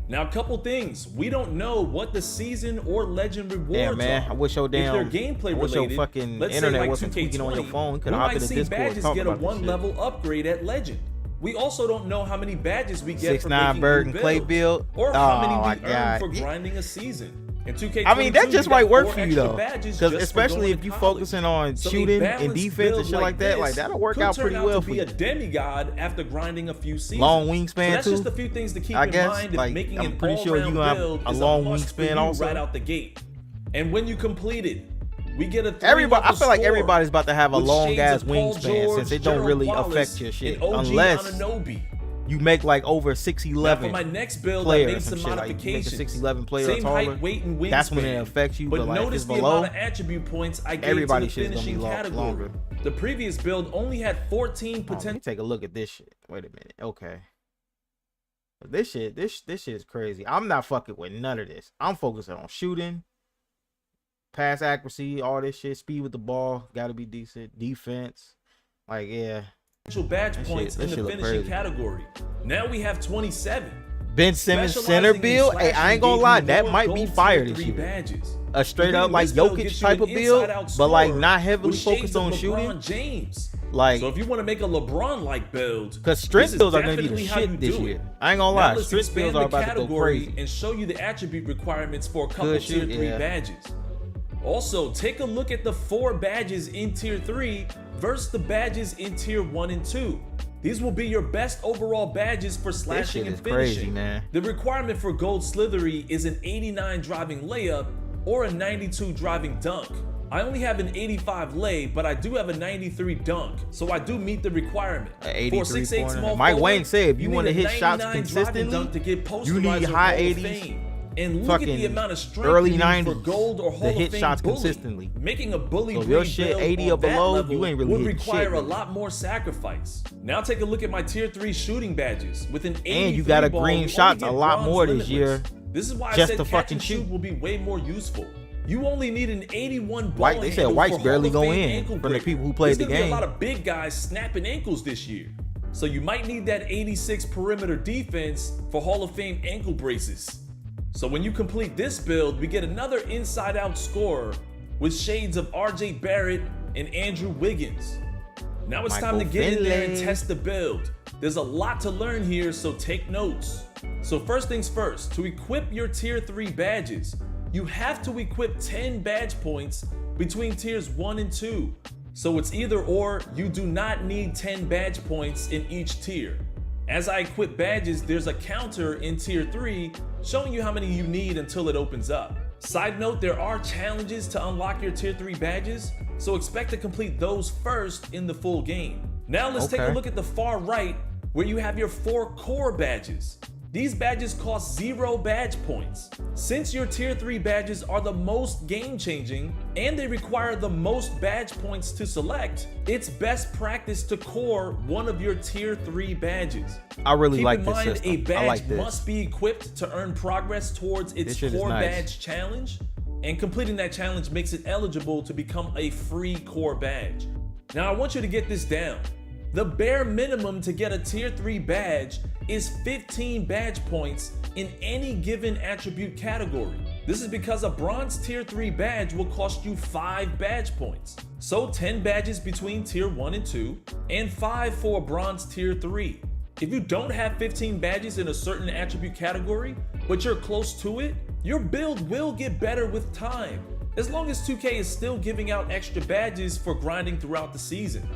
Now, a couple things. We don't know what the season or legend rewards man. are. I wish your damn, if they're gameplay I wish related, your fucking let's internet say like wasn't tweaking on your 2K20, phone. we might see badges get a 1 level level upgrade at legend. We also don't know how many badges we get for 6'9" making Bird new and Clay builds, build. or how many Oh, we earn for grinding a season. In 2K22, I mean, that just might work for you though, because especially if you focusing on shooting and defense and shit like that, like that'll work out pretty well for you. Be a demigod after grinding a few seasons. Long wingspan so that's too. just a few things to keep I in guess, mind. like, Making I'm an pretty sure you gonna have a long wingspan also right out the gate. And when you complete it, we get a I feel like everybody's about to have a long ass wingspan since it don't really affect your shit, unless you make like over Now 6'11" for my next build, I player or made some some shit. Like you make a modifications. 6'11" player or Same taller. height, weight, and wingspan. That's when it affects you. But like if notice it's the below, amount of attribute points I gave everybody to the shit's gonna be finishing category. longer. The previous build only had 14 Let me potential. take a look at this shit. Wait a minute. Okay. This shit is crazy. I'm not fucking with none of this. I'm focusing on shooting, pass accuracy, all this shit, speed with the ball, gotta be decent, defense. Like, yeah. Badge points in the look finishing crazy. category. Now we have 27. Ben Simmons Specializing center in build. Hey, I slashing ain't gonna gave lie, you that more might be gold fire tier this 3 year. badges. A straight up like This build Jokic gets you type an of build, inside-out but like scorer not heavily with shades focused of on LeBron shooting. James. Like, So if you want to make a LeBron-like build, because strength this is builds are gonna be the definitely how you shit this do year. it. I ain't gonna Now lie, let's strength expand builds are the about to go category crazy. and show you the attribute requirements for a couple Good tier shit, 3 yeah. badges. Also, take a look at the 4 badges in tier 3 versus the badges in tier 1 and 2. These will be your best overall badges for slashing shit and is finishing. crazy, man. The requirement for gold slithery is an 89 driving layup or a 92 driving dunk. I only have an 85 lay, but I do have a 93 dunk, so I do meet the requirement. A For 83 a 6'8" pointer. small Mike forward, Wayne said if you need wanna a hit shots 99 driving consistently, dunk to get you need posterized high Hall of 80s, Fame. And look at fucking the amount of strength early you need 90s for gold or Hall to of hit Fame shots bully. consistently. Making a bully So if your breed shit build 80 or on that below, level you ain't really would hitting require shit, a nigga. lot more sacrifice. Now take a look at my tier 3 shooting badges with an 83 And you gotta ball, green you shots only a get lot bronze more this year limitless. This is why I just said to catch fucking and shoot shoot. will be way more useful. You only need an 81 ball White, they said handle White's for barely Hall of go Fame in ankle from the breaker. people who played There's the gonna be game. a lot of big guys snapping ankles this year. So you might need that 86 perimeter defense for Hall of Fame ankle braces. So when you complete this build, we get another inside-out scorer with shades of RJ Barrett and Andrew Wiggins. Now it's time to Michael get in there and Finley. test the build. There's a lot to learn here, so take notes. So first things first, to equip your tier 3 badges, you have to equip 10 badge points between tiers 1 and 2. So it's either or, you do not need 10 badge points in each tier. As I equip badges, there's a counter in tier 3 showing you how many you need until it opens up. Side note, there are challenges to unlock your tier 3 badges, so expect to complete those first in the full game. Now let's take a Okay. look at the far right where you have your 4 core badges. These badges cost 0 badge points. Since your tier 3 badges are the most game changing and they require the most badge points to select, it's best practice to core one of your tier 3 badges. I really Keep like in this mind, system. a badge I like this. must be equipped to earn progress towards its This shit is core nice. badge challenge, and completing that challenge makes it eligible to become a free core badge. Now I want you to get this down. The bare minimum to get a tier 3 badge is 15 badge points in any given attribute category. This is because a bronze tier 3 badge will cost you 5 badge points. So 10 badges between tier 1 and 2, and 5 for a bronze tier 3. If you don't have 15 badges in a certain attribute category, but you're close to it, your build will get better with time, as long as 2K is still giving out extra badges for grinding throughout the season.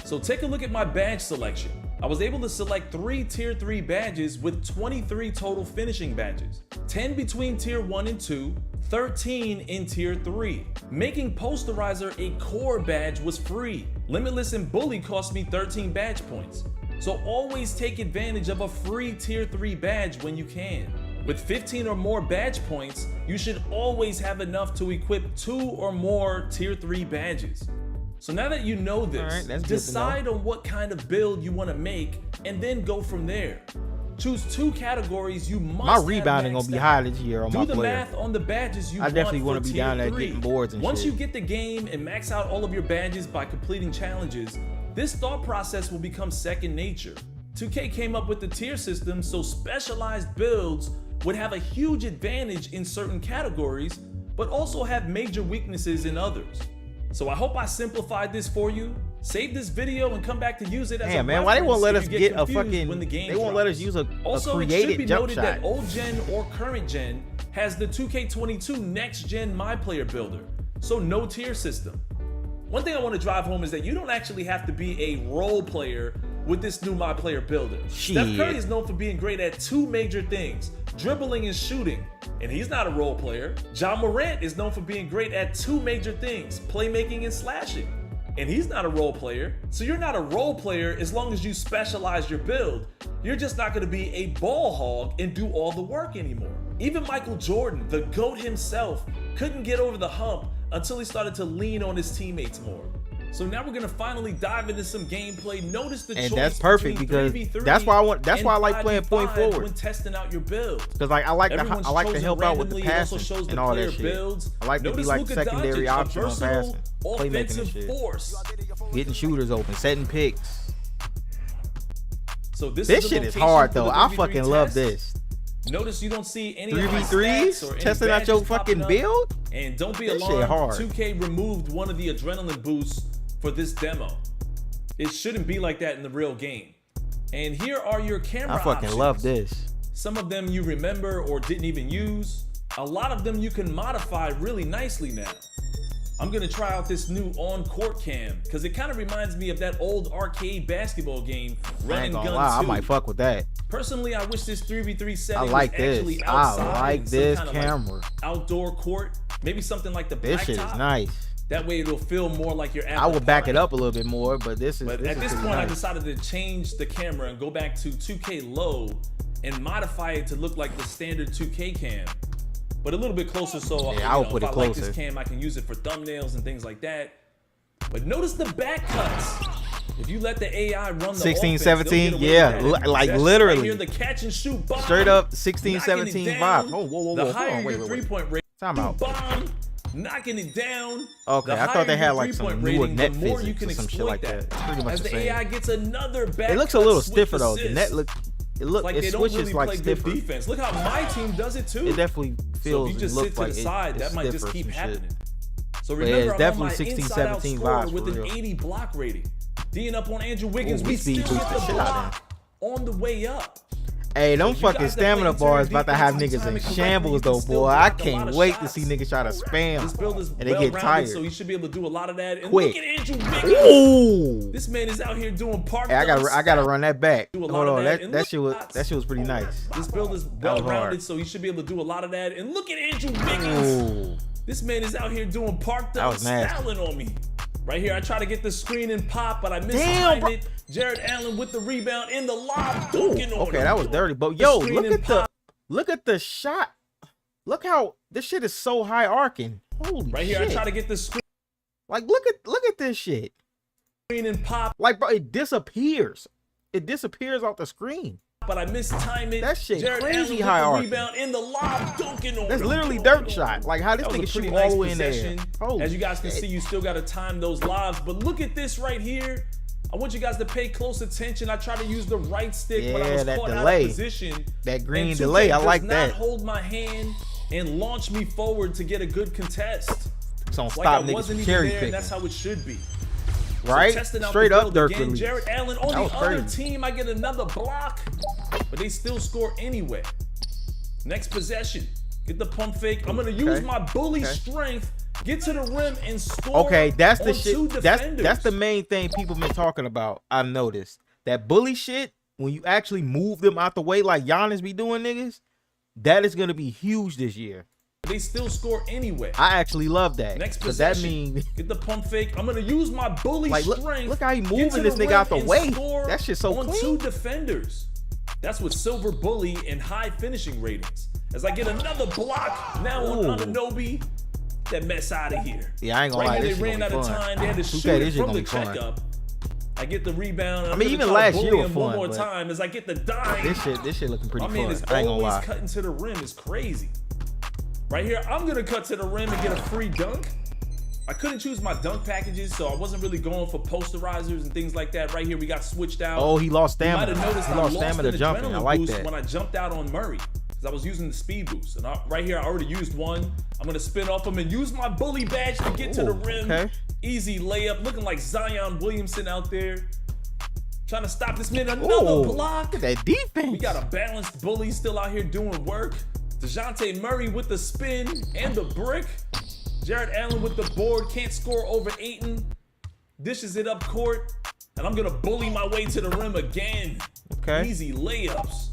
So take a look at my badge selection. I was able to select 3 tier 3 badges with 23 total finishing badges, 10 between tier 1 and 2, 13 in tier 3. Making Posterizer a core badge was free. Limitless and Bully cost me 13 badge points. So always take advantage of a free tier 3 badge when you can. With 15 or more badge points, you should always have enough to equip 2 or more tier 3 badges. So now that you know this, Alright, that's good to know. decide on what kind of build you want to make and then go from there. Choose 2 categories you must My have rebounding gonna maxed be out. high this year on Do my the player. math on the badges you I definitely want wanna for be down tier there 3. getting boards and Once shit. you get the game and max out all of your badges by completing challenges, this thought process will become second nature. 2K came up with the tier system so specialized builds would have a huge advantage in certain categories, but also have major weaknesses in others. So I hope I simplified this for you. Save this video and come back to use it as a Damn, man, why they won't let reference us if you get a confused fucking? when the game They won't let drops. us use a Also, it should created be jump noted shot. that old gen or current gen has the 2K22 next gen My Player Builder, so no tier system. One thing I want to drive home is that you don't actually have to be a role player with this new My Player Builder. Steph Shit. Curry is known for being great at 2 major things, dribbling and shooting, and he's not a role player. Ja Morant is known for being great at 2 major things, playmaking and slashing. and he's not a role player. So you're not a role player as long as you specialize your build. You're just not gonna be a ball hog and do all the work anymore. Even Michael Jordan, the GOAT himself, couldn't get over the hump until he started to lean on his teammates more. So now we're gonna finally dive into some gameplay. Notice the choice that's perfect because 3v3 that's why I like playing 5v5 point forward when testing out your builds. Because like I like to help out with the passing and all that shit. Builds. I like to be like secondary option on passing, playmaking and shit, getting shooters open, setting picks. So this shit is hard though. I fucking love this. Notice you don't see any 3v3s or testing out your fucking build. And don't be This alarmed, shit hard. 2K removed one of the adrenaline boosts for this demo. It shouldn't be like that in the real game. And here are your camera I fucking options. love this. Some of them you remember or didn't even use. A lot of them you can modify really nicely now. I'm gonna try out this new on-court cam because it kind of reminds me of that old arcade basketball game, Run and Gun 2. I might fuck with that. Personally, I wish this 3v3 setting I like was actually this. outside. I like in this some kind of, camera. like, outdoor court, maybe something like the This blacktop. shit is nice. That way it'll feel more like you're at I the would back park. it up a little bit more, but this is. But this at is this pretty point, I nice. decided to change the camera and go back to 2K low and modify it to look like the standard 2K cam, but a little bit closer. So Yeah, I would put if it I like closer. this cam, I can use it for thumbnails and things like that. But notice the back cuts. If you let the AI run the 16, offense, 17, they'll get away yeah, with that in like possession. literally. Right here, the catch and shoot bomb. Straight up 16, Knocking it 17 down. vibe. Oh, whoa, The hold higher on, wait. your three-point rate, Time out. bomb, knocking it down. Okay, The I thought higher they had your like some three-point newer rating, net the more you physics can or some shit exploit like that. It's pretty much As the the same. AI gets another back It looks a cut little switch stiffer though. The assist. net Like it they don't switches really like play good stiffer. defense. Look how my team does it too. It definitely So feels. if you just it sit looks to like the side, that might just keep happening. So But yeah, remember, it's I'm on my definitely 16, inside-out 17 score vibes with for an real. 80 block rating. D'ing up on Andrew Wiggins. Ooh, We we speed still boost get the the shit out of block on the way up. Hey, them So you fucking guys that stamina play interior bars about to have defense and niggas time in it correctly, shambles you can though, still boy. I block a lot can't of wait to shots. see niggas try to spam. This build is and they get well-rounded, tired. so you should be able to do a lot of that. And Quick. look at Andrew Wiggins. Ooh. This man is out here doing park. Hey, I gotta run that back. Do a lot Hold of on, that, and that look shit was at that shit was pretty nice. This build is was well-rounded, hard. so he should be able to do a lot of that. And look at Andrew Wiggins. Ooh. This man is out here doing park That dunk, was nasty. styling on me. Right here, I try to get the screen and pop, but I Damn, mistimed bro. it. Jared Allen with the rebound in the lob, dunking on Okay, him. that was dirty. But The yo, screen look and at pop. the shot. Look how this shit is so high arcing. Holy Right here, shit. I try to get the screen Like look at this shit. and pop, Like bro, it disappears. It disappears off the screen. but I mistimed it. That shit Jared crazy Allen with high the arcing. rebound in the lob, dunking on That's him. literally dirt shot. Like how this That was nigga a pretty shoot nice all the way in there. possession. Holy As you guys can shit. see, you still got to time those lobs. But look at this right here. I want you guys to pay close attention. I try to use the right stick, but I Yeah, was that caught delay. out of position. That green And 2K delay, I does like not that. hold my hand and launch me forward to get a good contest. It's on Like stop I niggas wasn't from even cherry there, picking. and that's how it should be. Right? So testing out Straight the up build Dirk again. release. Jared Allen on That was the other crazy. team. I get another block, but they still score anyway. Next possession. Get the pump fake. I'm gonna use my bully strength. Get to the rim and score. Okay, that's the on shit. two That's defenders. the main thing people been talking about. I've noticed that bully shit. When you actually move them out the way, like Giannis be doing, niggas, that is gonna be huge this year. They still score anyway. I actually love that. Next Cause that possession. means Get the pump fake. I'm gonna use my bully like strength. look how he get moving to this the nigga out the rim and way. score That shit's so on clean. two defenders. That's with silver bully and high finishing ratings. As I get another block now on Ooh. Anunoby. That mess out of here. Yeah, I ain't gonna Right lie. here, This they shit ran gonna out be of fun. time. They had to 2K, shoot it this shit from gonna the be fun. checkup. I get the rebound. I mean, even last year was one fun, more but time as I get the dime. This shit looking pretty My man fun. is I ain't gonna always lie. cutting to the rim. It's crazy. Right here, I'm gonna cut to the rim and get a free dunk. I couldn't choose my dunk packages, so I wasn't really going for posterizers and things like that. Right here, we got switched out. Oh, he lost You might stamina. have noticed He I lost lost stamina an jumping. I adrenaline like boost that. when I jumped out on Murray, because I was using the speed boost. And right here, I already used one. I'm gonna spin off him and use my bully badge to get to the Ooh, rim. okay. Easy layup, looking like Zion Williamson out there. Trying to stop this man. Another Ooh, block. look at that defense. We got a balanced bully still out here doing work. DeJounte Murray with the spin and the brick. Jared Allen with the board, can't score over Ayton. Dishes it up court, and I'm gonna bully my way to the rim again. Okay. Easy layups.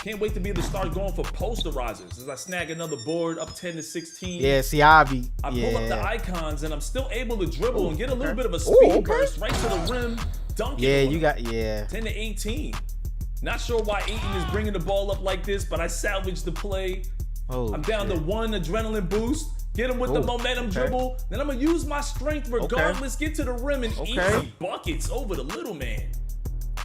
Can't wait to be able to start going for posterizers as I snag another board up 10 to 16. Yeah, see, I pull up the icons and I'm still able to dribble and get a little bit of a speed burst right to the rim. Dunking. Yeah, you got 10 to 18. Not sure why Ayton is bringing the ball up like this, but I salvaged the play. I'm down to 1 adrenaline boost. Get him with the momentum dribble. Then I'm going to use my strength regardless. Get to the rim and easy buckets over the little man.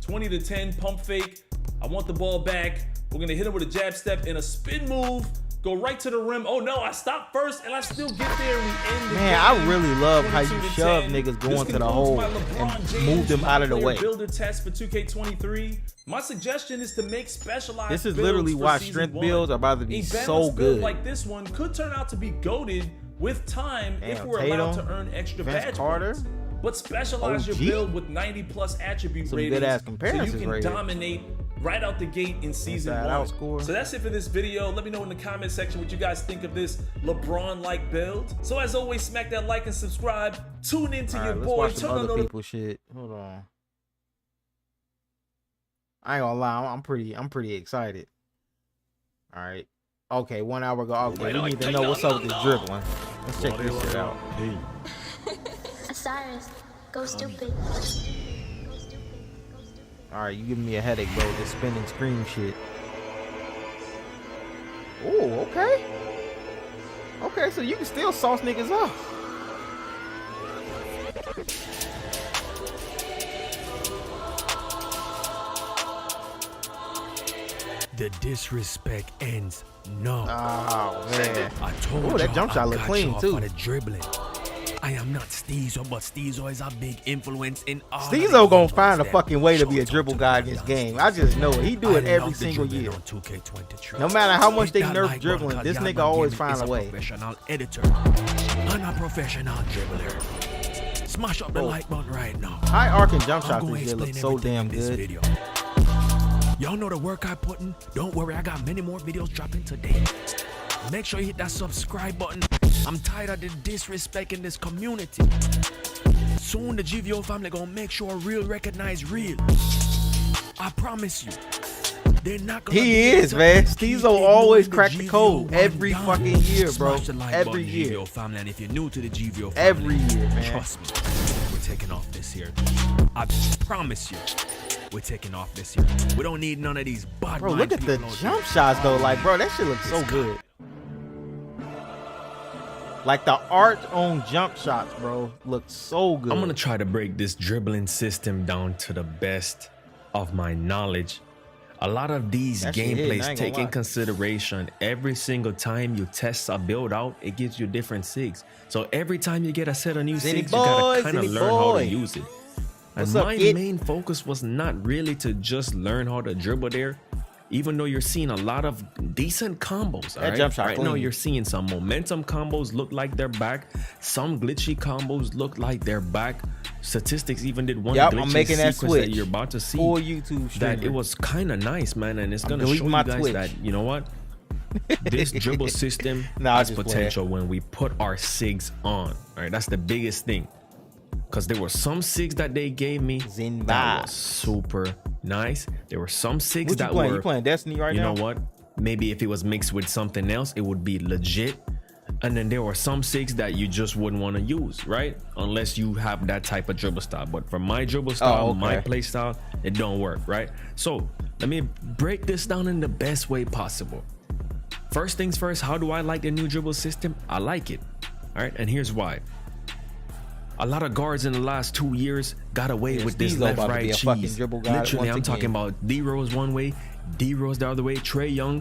20 to 10 pump fake. I want the ball back. We're going to hit him with a jab step and a spin move. Go right to the rim. Oh no, I stopped first and I still get there and we end the game. I really love how you shove niggas going to the hole and move them out of the way. Builder test for 2K23. My suggestion is to make specialized This is literally why strength builds are about to be so good. Like this one could turn out to be goated with time if we're allowed to earn extra badge points. But specialize your build with 90+ attribute ratings so you can dominate right out the gate in season 1. So that's it for this video. Let me know in the comment section what you guys think of this LeBron-like build. So as always, smack that like and subscribe. Tune into your boy. Turn on other people shit. Hold on. I ain't gonna lie, I'm pretty excited. All right. Okay, 1 hour ago. Okay, we need to know what's up with this dribbling. Let's check this shit out. Osiris, go stupid. All right, you giving me a headache, bro. This spinning screen shit. Oh, okay. Okay, so you can still sauce niggas up. The disrespect ends now. Oh man! I told you that jump shot look clean too. For the dribbling. I am not Steezo, but Steezo is a big influence in all. Steezo gonna find a fucking way to be a dribble guy in this game. I just know it. He do it every single year. No matter how much they nerf dribbling, this nigga always find a way. Professional editor and a professional dribbler. Smash up the like button right now. High arcing jump shots this look so damn good. Y'all know the work I put in. Don't worry, I got many more videos dropping today. Make sure you hit that subscribe button. I'm tired of the disrespect in this community. Soon the GVO family gonna make sure real recognize real. I promise you. They're not gonna he is, man. Steezo always crack the code every fucking year, bro. Every year. Family, and if you're new to the GVO family, every year, man. Trust me, we're taking off this year. I promise you. We're taking off this year. We don't need none of these bad bro, look at the jump shots though. Like, bro, that shit looks so good. Like the art on jump shots, bro, looks so good. I'm gonna try to break this dribbling system down to the best of my knowledge. A lot of these gameplays take in consideration every single time you test a build out, it gives you different SIGs. So every time you get a set of new SIGs, you gotta kind of learn how to use it. And my main focus was not really to just learn how to dribble there, even though you're seeing a lot of decent combos. That jump shot right now, you're seeing some momentum combos look like they're back. Some glitchy combos look like they're back. Statistics even did one glitchy I'm making that switch that you're about to see. For YouTube that it was kind of nice, man, and it's gonna show you guys that, you know what? This dribble system has potential when we put our SIGs on. All right, that's the biggest thing. Because there were some SIGs that they gave me that was super nice. There were some SIGs that were... You playing Destiny right now? You know what? Maybe if it was mixed with something else, it would be legit. And then there were some SIGs that you just wouldn't want to use, right? Unless you have that type of dribble style. But for my dribble style, my play style, it don't work, right? So let me break this down in the best way possible. First things first, how do I like the new dribble system? I like it. All right, and here's why. A lot of guards in the last 2 years got away with this left-right cheese. Literally, I'm talking about D-Rose one way, D-Rose the other way, Trae Young,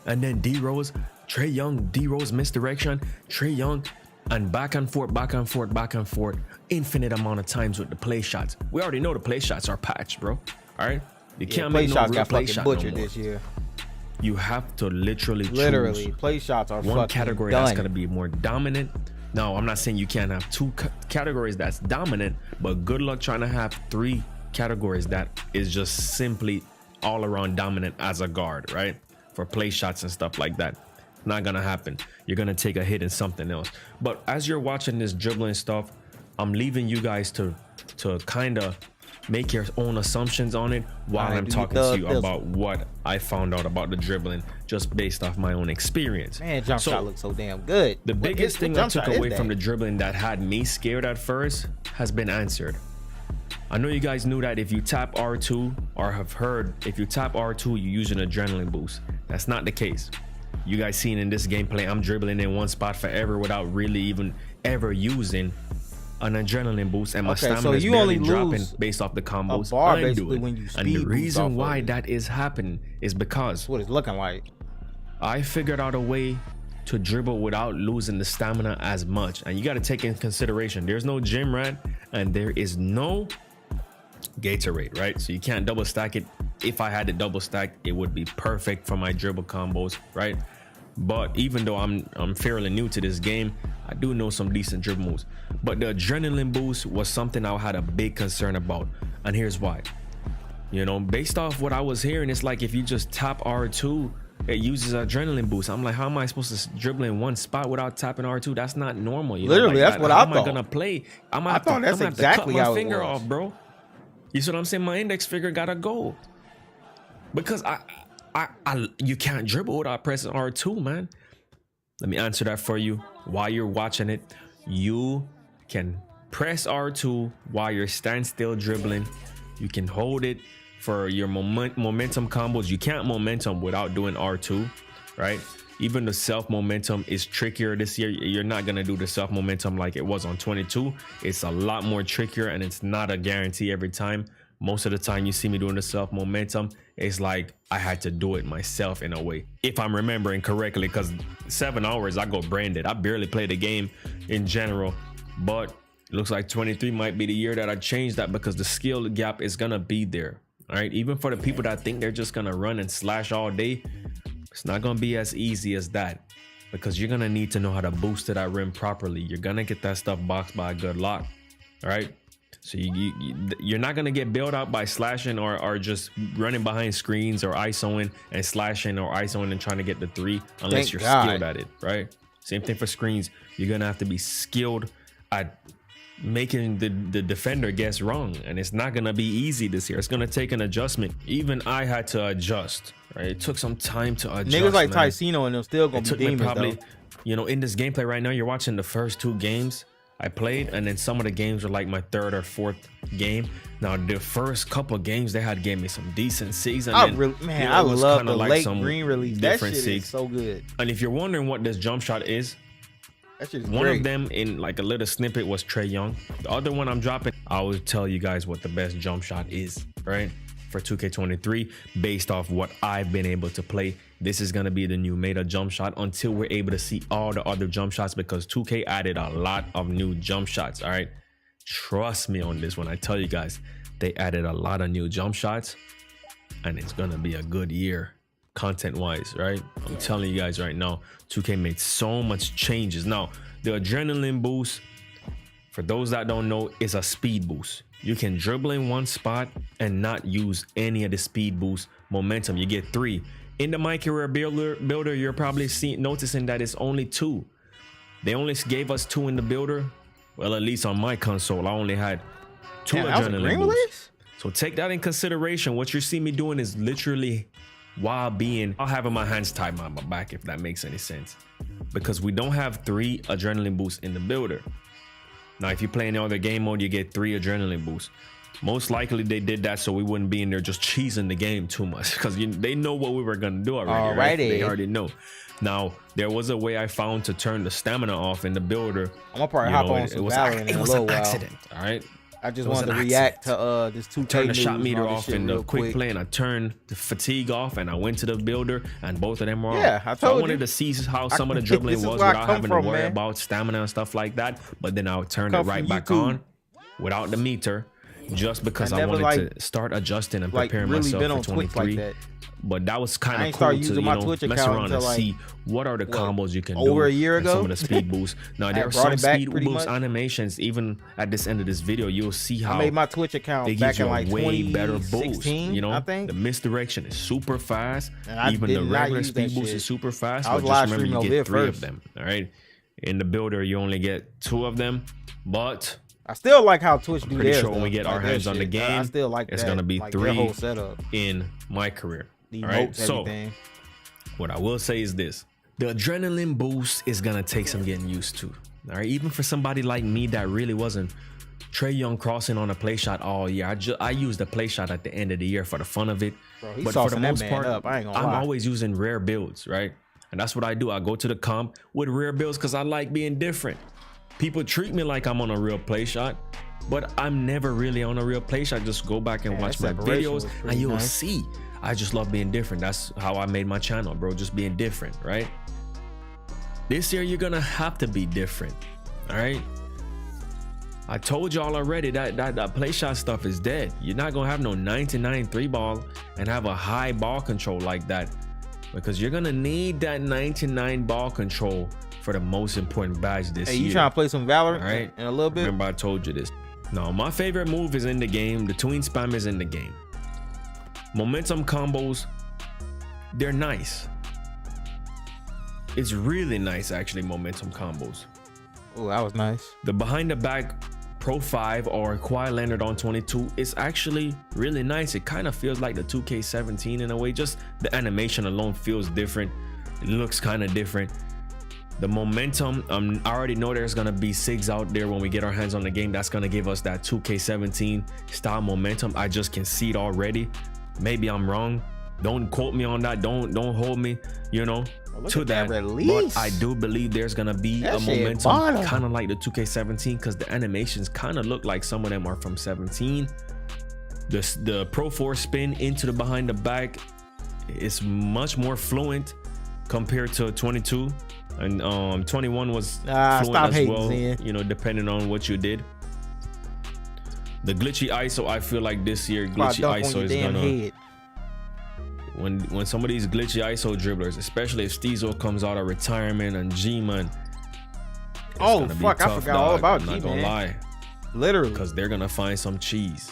and then D-Rose, Trae Young, D-Rose misdirection, Trae Young, and back and forth, back and forth, back and forth, infinite amount of times with the play shots. We already know the play shots are patched, bro. All right? You can't make no real play shot no more. This year. You have to literally choose play shots are one category that's going to be more dominant. No, I'm not saying you can't have 2 categories that's dominant, but good luck trying to have 3 categories that is just simply all around dominant as a guard, right? For play shots and stuff like that. Not gonna happen. You're gonna take a hit in something else. But as you're watching this dribbling stuff, I'm leaving you guys to kind of make your own assumptions on it while I'm talking to you about what I found out about the dribbling just based off my own experience. Man, jump shot looks so damn good. The biggest thing I took away from the dribbling that had me scared at first has been answered. I know you guys knew that if you tap R2, or have heard if you tap R2 you use an adrenaline boost. That's not the case. You guys seen in this gameplay, I'm dribbling in one spot forever without really even ever using an adrenaling boost, and my stamina is barely dropping based off the combos I'm doing. When you and the reason why that is happening is because that's what it's looking like. I figured out a way to dribble without losing the stamina as much. And you got to take in consideration, there's no gym rat and there is no Gatorade, right? So you can't double stack it. If I had to double stack, it would be perfect for my dribble combos, right? But even though I'm fairly new to this game, I do know some decent dribble moves. But the adrenaline boost was something I had a big concern about, and here's why. You know, based off what I was hearing, it's like if you just tap R2, it uses adrenaline boost. I'm like, how am I supposed to dribble in one spot without tapping R2? That's not normal. You Literally, know? that's what I thought. How am I gonna play? I thought that's exactly how it was. Finger off, bro. You see what I'm saying? My index finger gotta go because you can't dribble without pressing R2, man. Let me answer that for you. While you're watching it, you can press R2 while you're standstill dribbling. You can hold it for your momentum combos. You can't momentum without doing R2, right? Even the self momentum is trickier this year. You're not gonna do the self momentum like it was on 22. It's a lot more trickier, and it's not a guarantee every time. Most of the time you see me doing the self momentum, it's like I had to do it myself in a way, if I'm remembering correctly, because 7 hours I go branded. I barely play the game in general, but it looks like 23 might be the year that I change that, because the skill gap is gonna be there. All right, even for the people that think they're just gonna run and slash all day, it's not gonna be as easy as that, because you're gonna need to know how to boost to that rim properly. You're gonna get that stuff boxed by a good lock. All right, so you're not gonna get bailed out by slashing or just running behind screens or isoing and slashing or isoing and trying to get the three, unless you're skilled at it, right? Same thing for screens. You're gonna have to be skilled at making the defender guess wrong, and it's not gonna be easy this year. It's gonna take an adjustment. Even I had to adjust, right? It took some time to adjust. Niggas like Ticino and them still gonna be demons, probably, you know, in this gameplay right now, you're watching the first 2 games I played, and then some of the games are like my 3rd or 4th game. Now the first couple of games they had gave me some decent SIGs. I love the late green release. That shit is so good. And if you're wondering what this jump shot is, one of them in like a little snippet was Trae Young. The other one I'm dropping, I will tell you guys what the best jump shot is, right? For 2K23, based off what I've been able to play. This is gonna be the new meta jump shot until we're able to see all the other jump shots, because 2K added a lot of new jump shots. All right, trust me on this when I tell you guys, they added a lot of new jump shots, and it's gonna be a good year content wise, right? I'm telling you guys right now, 2K made so much changes. Now the adrenaline boost, for those that don't know, is a speed boost. You can dribble in one spot and not use any of the speed boost momentum. You get 3 in the My Career builder. You're probably noticing that it's only 2. They only gave us 2 in the builder. Well, at least on my console I only had 2 adrenaline boosts. So take that in consideration. What you see me doing is literally while having my hands tied behind my back, if that makes any sense, because we don't have 3 adrenaline boosts in the builder. Now if you play in the other game mode, you get 3 adrenaline boosts. Most likely they did that so we wouldn't be in there just cheesing the game too much, because they know what we were gonna do already, right? They already know. Now there was a way I found to turn the stamina off in the builder. I'm gonna probably hop on some Valorant in a little while. Accident, all right? I just wanted to react to this 2K turn the shot meter off in the quick play, and I turned the fatigue off, and I went to the builder, and both of them were off. So I wanted to see how some of the dribbling was without having to worry about stamina and stuff like that. But then I would turn it right back on without the meter, just because I wanted to start adjusting and preparing myself for 23. But that was kind of cool to, you know, mess around and see what are the combos you can do over a year ago. Some of the speed boosts. Now there are some speed boost animations. Even at this end of this video, you'll see how I made my Twitch account back in like way better boost. You know, I think the misdirection is super fast. Even the regular speed boost is super fast. But just remember, you get 3 of them. All right. In the builder, you only get 2 of them, but I still like how Twitch do Pretty theirs, sure when we though. get Like our that hands on the shit. game, I still like it's that. gonna be like their 3 whole setup. in my career. The All right, emotes, so everything. what I will say is this: the adrenaline boost is gonna take some getting used to. All right, even for somebody like me that really wasn't Trae Young crossing on a play shot all year. I used the play shot at the end of the year for the fun of it. Bro, he but for the saucing that most man part, up. I ain't gonna I'm lie. always using rare builds, right? And that's what I do. I go to the comp with rare builds because I like being different. People treat me like I'm on a real play shot, but I'm never really on a real play shot. Just go back and Man, watch that my separation videos was and pretty you'll nice. see. I just love being different. That's how I made my channel, bro. Just being different, right? This year, you're gonna have to be different, all right? I told y'all already that play shot stuff is dead. You're not gonna have no 99 3 ball and have a high ball control like that, because you're gonna need that 99 ball control for the most important badge this Hey, year. you trying to play some Valorant All right. in a little bit? Remember I told you this. No, my favorite move is in the game. The tween spam is in the game. Momentum combos, they're nice. It's really nice, actually, momentum combos. Oh, that was nice. The behind the back Pro 5 or Kawhi Leonard on 22 is actually really nice. It kind of feels like the 2K17 in a way. Just the animation alone feels different. It looks kind of different. The momentum, I already know there's gonna be SIGs out there when we get our hands on the game. That's gonna give us that 2K17 style momentum. I just can see it already. Maybe I'm wrong. Don't quote me on that. Don't hold me, you know, Look to at that that. release. But I do believe there's gonna be That a shit momentum bottom. kind of like the 2K17 because the animations kind of look like some of them are from 17. The Pro 4 spin into the behind the back is much more fluent compared to 22, and 21 was Stop fluent as hating, well. Zen. You know, depending on what you did. The glitchy ISO, I feel like this year glitchy Dunk on ISO your is damn gonna. head. When some of these glitchy ISO dribblers, especially if Steezo comes out of retirement and G-Man, it's Oh, gonna be fuck, I tough, forgot all dog. about I'm not G-Man. gonna lie, Literally. because they're gonna find some cheese.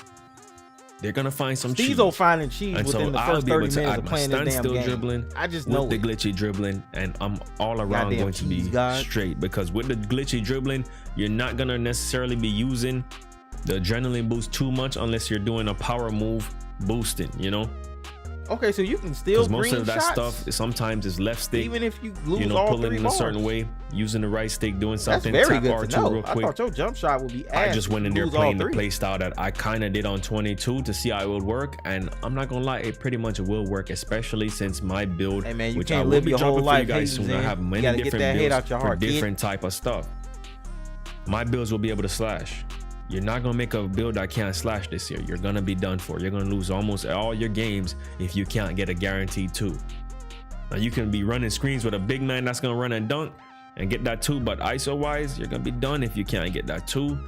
They're gonna find some cheese. Steezo finding cheese And within so the I'll first be 30 able to minutes add of my playing this damn standstill game. dribbling I just know with the it. glitchy dribbling, and I'm all around Goddamn going to be cheese god. straight. Because with the glitchy dribbling, you're not gonna necessarily be using the adrenaline boost too much unless you're doing a power move boosting, you know. Okay, so you can still Because most green of that shots, stuff sometimes is left stick. even if you lose You know, all pulling 3 in a bars. certain way, using the right stick, doing That's something. very Tap good R2 to know. real I quick. thought your jump shot would be ass. I just went in if there you lose all playing the 3. play style that I kind of did on 22 to see how it would work, and I'm not gonna lie, it pretty much will work, especially since my build, Hey, man, you which can't I will live be your dropping whole for life you guys hating, soon. I Zen. have You many gotta get different that hate builds out your for heart, kid. different type of stuff. My builds will be able to slash. You're not gonna make a build that can't slash this year. You're gonna be done for. You're gonna lose almost all your games if you can't get a guaranteed 2. Now you can be running screens with a big man that's gonna run and dunk and get that 2, but ISO wise, you're gonna be done if you can't get that 2,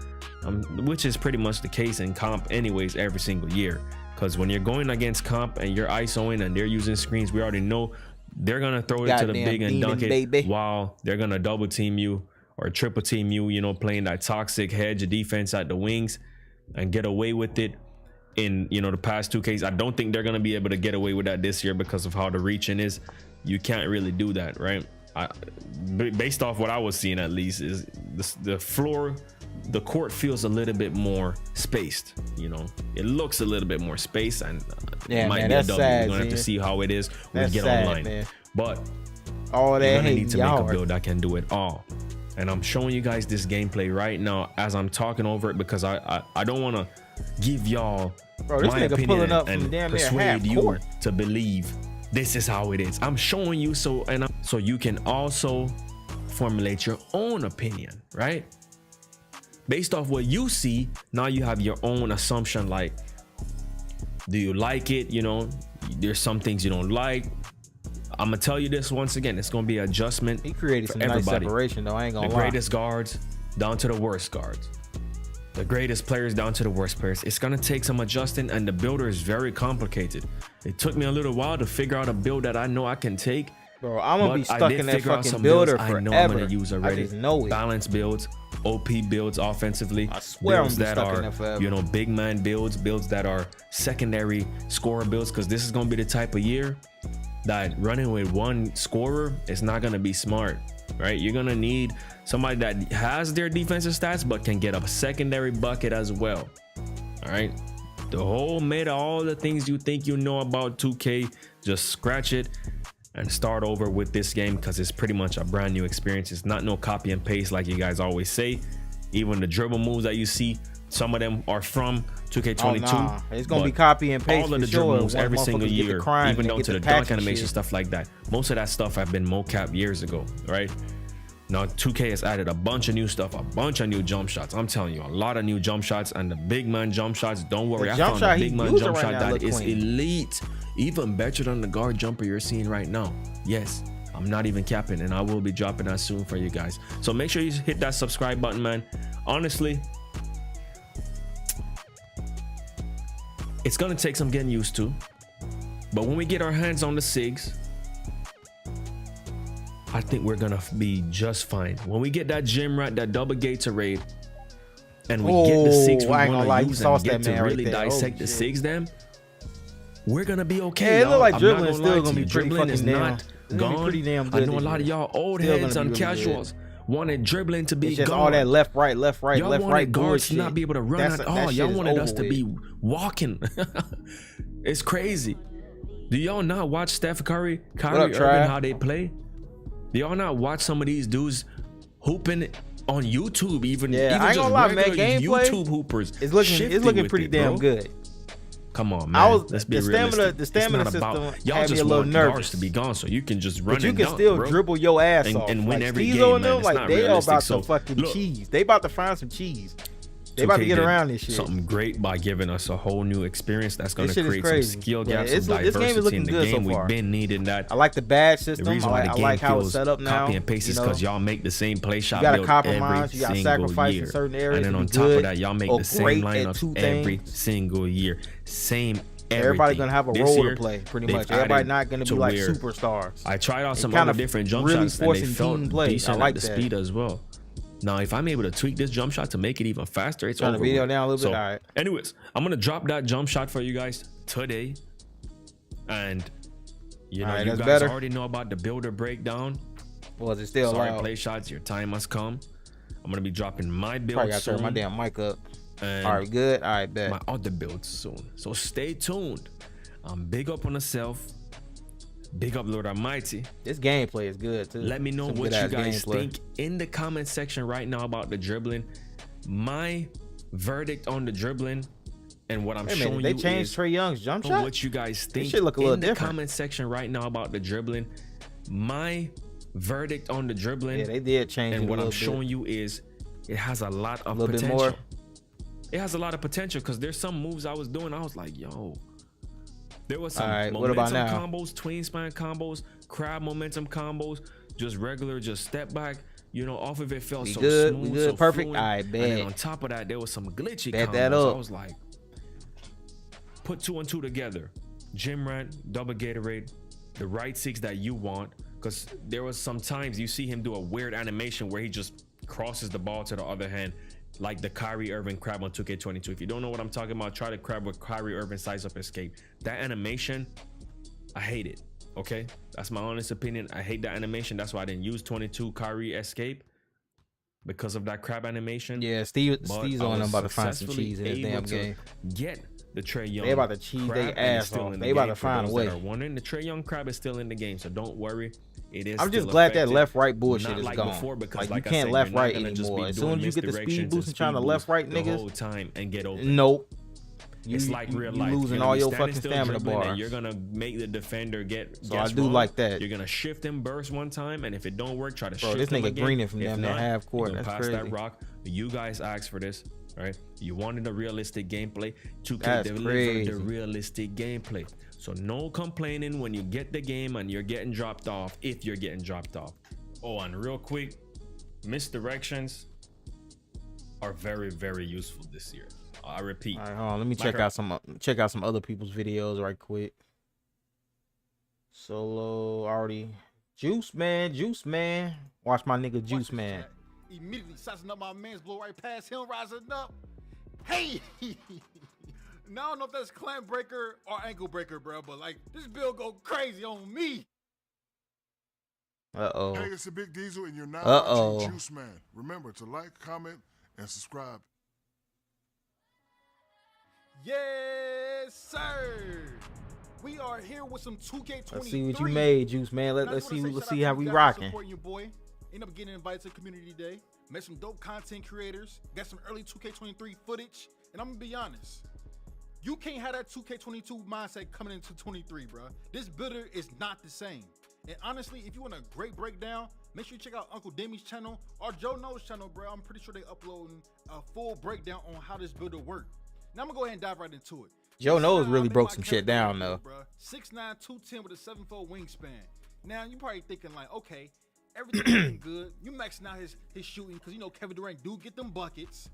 which is pretty much the case in comp anyways every single year. Because when you're going against comp and you're ISOing and they're using screens, we already know they're gonna throw it to the Goddamn big and demon, dunk it baby. while they're gonna double team you or triple team you, you know, playing that toxic hedge defense at the wings and get away with it. In, you know, the past 2Ks, I don't think they're gonna be able to get away with that this year because of how the reaching is. You can't really do that, right? Based off what I was seeing, at least, is the floor, the court feels a little bit more spaced. You know, it looks a little bit more spaced, and Yeah, it might man, be a that's W. sad, We're gonna have to Zen. see how it is when That's we get sad, online. man. But All you're that gonna hate need to in make your a heart. build that can do it all. And I'm showing you guys this gameplay right now as I'm talking over it, because I don't want to give y'all Bro, this my nigga opinion pulling up from and damn near persuade half you court. to believe this is how it is. I'm showing you so you can also formulate your own opinion, right? Based off what you see, now you have your own assumption, like, do you like it? You know, there's some things you don't like. I'm gonna tell you this once again, it's gonna be an adjustment. He created for some nice everybody. separation, though. I ain't gonna The lie. greatest guards down to the worst guards. The greatest players down to the worst players. It's gonna take some adjusting, and the builder is very complicated. It took me a little while to figure out a build that I know I can take. Bro, I'm gonna but be I stuck did in that figure out fucking some builder builds forever. I know I'm gonna use already. I just know it. Balanced builds, OP builds offensively. I swear I'm builds gonna be that stuck in are, there forever. you know, big man builds that are secondary scorer builds, because this is gonna be the type of year that running with one scorer is not gonna be smart. right? You're gonna need somebody that has their defensive stats but can get a secondary bucket as well. All right, the whole meta, all the things you think you know about 2K, just scratch it and start over with this game, because it's pretty much a brand new experience. It's not no copy and paste like you guys always say. Even the dribble moves that you see, some of them are from 2K22. Nah. It's gonna be copy and paste. All of the dribble moves every single year, even down to the dunk animation, stuff like that. Most of that stuff have been mocap years ago, right? Now 2K has added a bunch of new stuff, a bunch of new jump shots. I'm telling you, a lot of new jump shots, and the big man jump shots. Don't worry, I found a big man jump shot that is elite, even better than the guard jumper you're seeing right now. Yes, I'm not even capping, and I will be dropping that soon for you guys. So make sure you hit that subscribe button, man. Honestly, it's gonna take some getting used to, but when we get our hands on the SIGs, I think we're gonna be just fine. When we get that gym rat, that double Gatorade, and we get the SIGs we want to use and get to really dissect the SIGs, them, we're gonna be okay. Yeah, it look like dribbling is still gonna be pretty fucking damn. Gone. Pretty damn good. I know a lot of y'all old heads and casuals wanted dribbling to be it's just gone. all that left, right, y'all left, right guards to bullshit. not be able to run out. Oh, y'all wanted us to be walking. It's crazy. Do y'all not watch Steph Curry, Kyrie Irving, how they play? Do y'all not watch some of these dudes hooping on YouTube? Even I ain't gonna lie, man. Gameplay, YouTube hoopers. It's looking pretty damn good. Come on, man. Let's be realistic. The stamina system y'all had me just a little want nervous guards to be gone, so you can just run. But you and can dunk, still bro. dribble your ass off and win like every Steve's game, on them, man. like they are about to fucking look, cheese. They about to find some cheese. They about to get around this shit. Something great by giving us a whole new experience that's going to create some skill gaps, this some game is diversity looking in the good game. so far. We've been needing that. I like the badge system. The reason why the game like how it's feels set up now. copy and paste is because y'all make the same play shot you gotta build compromise. every You gotta single sacrifice year. in certain areas. And then on top of that, y'all make the same lineups every single year. Same everything. Everybody gonna have a role to play, pretty much. Everybody not gonna be like superstars. I tried out some other different jump shots and they felt decent at the speed as well. Now, if I'm able to tweak this jump shot to make it even faster, it's turn over. the video down a little bit. All right. Anyways, I'm gonna drop that jump shot for you guys today, and you know you guys already know about the builder breakdown. Was it still Sorry, loud? play shots. Your time has come. I'm gonna be dropping my build Probably gotta soon. turn my damn mic up. And all right, good. All right, bet. My other builds soon. So stay tuned. Big up on the self. Big up Lord Almighty. This gameplay is good too. Let me know what you guys think in the comment section right now about the dribbling. My verdict on the dribbling and what I'm showing you they changed Trae Young's jump shot. What you guys think? This shit look a little different. In the comment section right now about the dribbling. My verdict on the dribbling. Yeah, they did change. And what I'm showing you is it has a lot of potential. Bit more. It has a lot of potential because there's some moves I was doing. I was like, yo. There was some momentum combos, tween span combos, crab momentum combos, just regular, just step back. You know, off of it felt so smooth, we good, so perfect. fluent. I bet. And then on top of that, there was some glitchy bet combos. That up. I was like, put 2 and 2 together. Gym rat, double Gatorade, the right SIGs that you want. Because there was some times you see him do a weird animation where he just crosses the ball to the other hand. Like the Kyrie Irving crab on 2K22. If you don't know what I'm talking about, try to crab with Kyrie Irving size up escape. That animation, I hate it. Okay, that's my honest opinion. I hate that animation. That's why I didn't use 22 Kyrie escape because of that crab animation. Yeah, Steve's on them about to find some cheese in this damn game. Get the Trae Young. They about to cheese their ass off. They about to find a way. Wondering, the Trae Young crab is still in the game, so don't worry. It is. I'm just glad that left-right bullshit is gone. Before, because like you can't left-right anymore. As soon as you get the speed boost and trying to left-right niggas, the whole time and get open. Nope. It's like real life. You losing all your fucking stamina bars. You're gonna make the defender get. So I do like that. You're gonna shift and burst one time, and if it don't work, try to shift. This nigga again. greening from them that half court. That's crazy. Pass that rock. You guys asked for this, right? You wanted a realistic gameplay. 2K delivered the realistic gameplay. So no complaining when you get the game and you're getting dropped off. If you're getting dropped off. Oh, and real quick, misdirections are very, very useful this year. I repeat. All right, hold on. Let me check out some other people's videos right quick. Solo already. Juice man. Watch my nigga Juice man. Immediately sizing up my man's, blow right past him, rising up. Hey! Now I don't know if that's clamp breaker or ankle breaker, bro, but like this build go crazy on me. Uh-oh. Hey, it's a Big Diesel, and you're now Uh-oh. watching Juice Man. Remember to like, comment, and subscribe. Yes, sir. We are here with some 2K23. Let's see what you made, Juice Man. Let's see how we rocking. Supporting your boy. End up getting invited to community day. Met some dope content creators. Got some early 2K23 footage. And I'm gonna be honest, you can't have that 2K22 mindset coming into 23, bro. This builder is not the same. And honestly, if you want a great breakdown, make sure you check out Uncle Demi's channel or Joe Knows channel, bro. I'm pretty sure they uploading a full breakdown on how this builder works. Now I'm gonna go ahead and dive right into it. Joe Knows really broke some shit down though. 6'9", 210 with a 7'4" wingspan. Now you probably thinking like, okay, everything's good. You maxing out his shooting because you know Kevin Durant do get them buckets.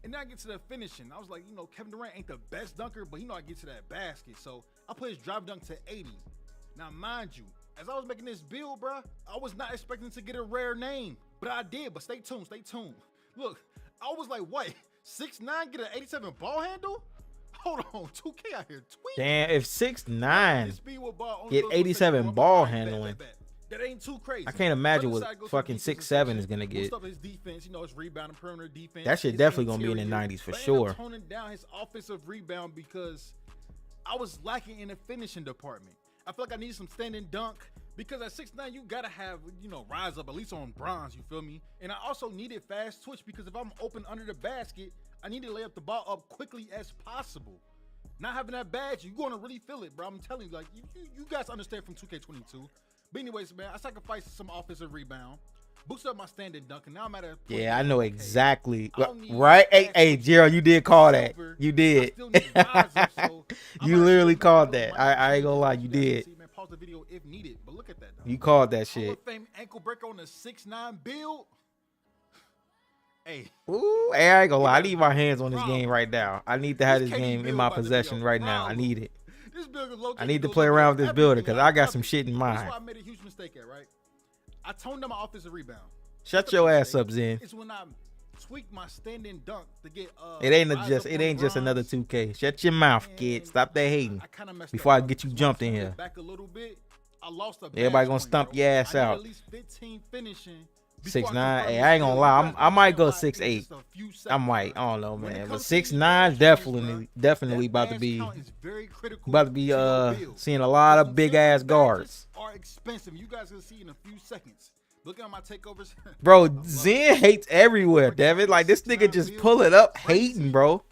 And then I get to the finishing. I was like, you know, Kevin Durant ain't the best dunker, but I get to that basket. So I put his drive dunk to 80. Now mind you, as I was making this build, bro, I was not expecting to get a rare name, but I did. But stay tuned, stay tuned. Look, I was like, what? 6'9" get an 87 ball handle? Hold on, 2K out here tweet. Damn, if 6'9" get 87 ball handling, that ain't too crazy. I can't imagine what fucking 6'7" is gonna get. Up his defense, you know, his rebound and perimeter defense. That shit definitely gonna be in the 90s for sure. Toning down his offensive rebound because I was lacking in the finishing department. I feel like I need some standing dunk because at 6'9" you gotta have, you know, rise up at least on bronze. You feel me? And I also needed fast twitch because if I'm open under the basket, I need to lay up the ball up quickly as possible. Not having that badge, you're gonna really feel it, bro. I'm telling you, like you guys understand from 2K22. But anyways, man, I sacrificed some offensive rebound, boosted up my standing dunk, and now I'm at a point. Yeah, I know exactly. I Right? Hey, Gerald, you did call that. You did. You literally called that. I ain't gonna lie, you did. See, man, pause the video if needed, but look at that. Though. You called that Hall shit. of Fame ankle breaker on the 6'9" build. Hey. Ooh, hey, I ain't gonna lie. I need my hands on this game right now. I need to have this game in my possession right now. I need it. I need to play around with this builder because I got some shit in mind. That's why I made a huge mistake at, right? I toned down my offensive rebound. Shut your ass up, Zen. It's when I tweaked my standing dunk to get it ain't just another 2K. Shut your mouth, kid. Stop that hating before I get you jumped in here. Back a little bit. I lost a Everybody gonna stump your ass out. At least 15 finishing. 6'9". Hey, I ain't gonna lie. I might go 6'8". I might. I don't know, man. But 6'9" definitely about to be seeing a lot of big ass guards. Are expensive. You guys will see in a few seconds. Look at my takeovers. Bro, Zen hates everywhere, David. Like this nigga just pull it up hating, bro.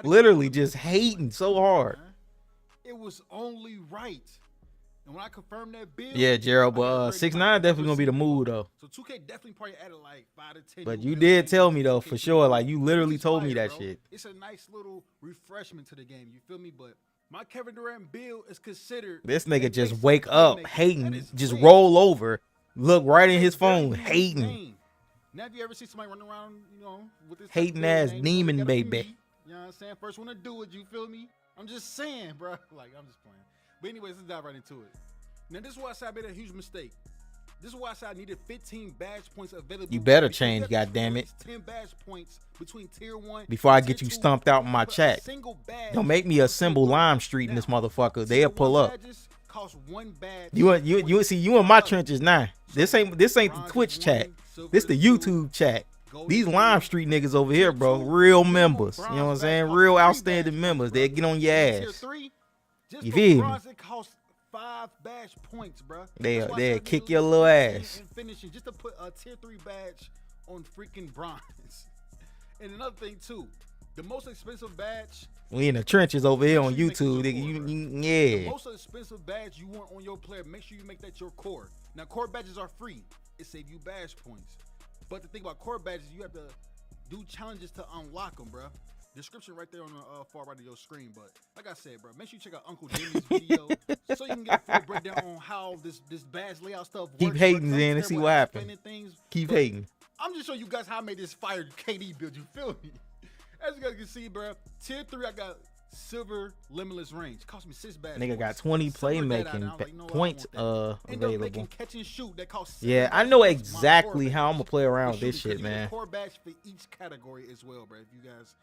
Literally just hating so hard. It was only right. And when I confirmed that build, yeah, Gerald, but 6'9" definitely gonna be the move though. So 2K definitely probably added like 5 to 10. But you did tell me though, for sure. Like you literally told me that shit. It's a nice little refreshment to the game. You feel me? But my Kevin Durant build is considered. This nigga just wake up hating, just roll over, look right in his phone, hating. Now, have you ever seen somebody running around, you know, with this hating ass demon baby? You know what I'm saying? First one to do it. You feel me? I'm just saying, bro. Like I'm just playing. But anyways, let's dive right into it. Now, this is why I said I made a huge mistake. This is why I said I needed 15 badge points available. You better change, goddammit. 10 badge points between tier 1 before I get you stumped out in my chat. Don't make me assemble Lime Street in this motherfucker. They'll pull up. You see, you in my trenches now. This ain't the Twitch chat. This the YouTube chat. These Lime Street niggas over here, bro, real members. You know what I'm saying? Real outstanding members. They'll get on your ass. You feel me? 5 badge points, bro. They'll kick your little ass. And finishing just to put a tier 3 badge on freaking bronze. And another thing too, the most expensive badge. We in the trenches over here on YouTube, nigga. Yeah. The most expensive badge you want on your player, make sure you make that your core. Now, core badges are free. It saves you badge points. But the thing about core badges, you have to do challenges to unlock them, bro. Description right there on the far right of your screen. But like I said, bro, make sure you check out Uncle Demi's video so you can get a full breakdown on how this badge layout stuff works. Keep hating, Zen, and see what happens. Keep hating. I'm just showing you guys how I made this fire KD build. You feel me? As you guys can see, bro, tier 3, I got silver limitless range. Cost me 6 badge. Nigga got 20 playmaking points available. Catch and shoot that costs. Yeah, I know exactly how I'm gonna play around with this shit, man. Core badge for each category as well, bro. If you guys,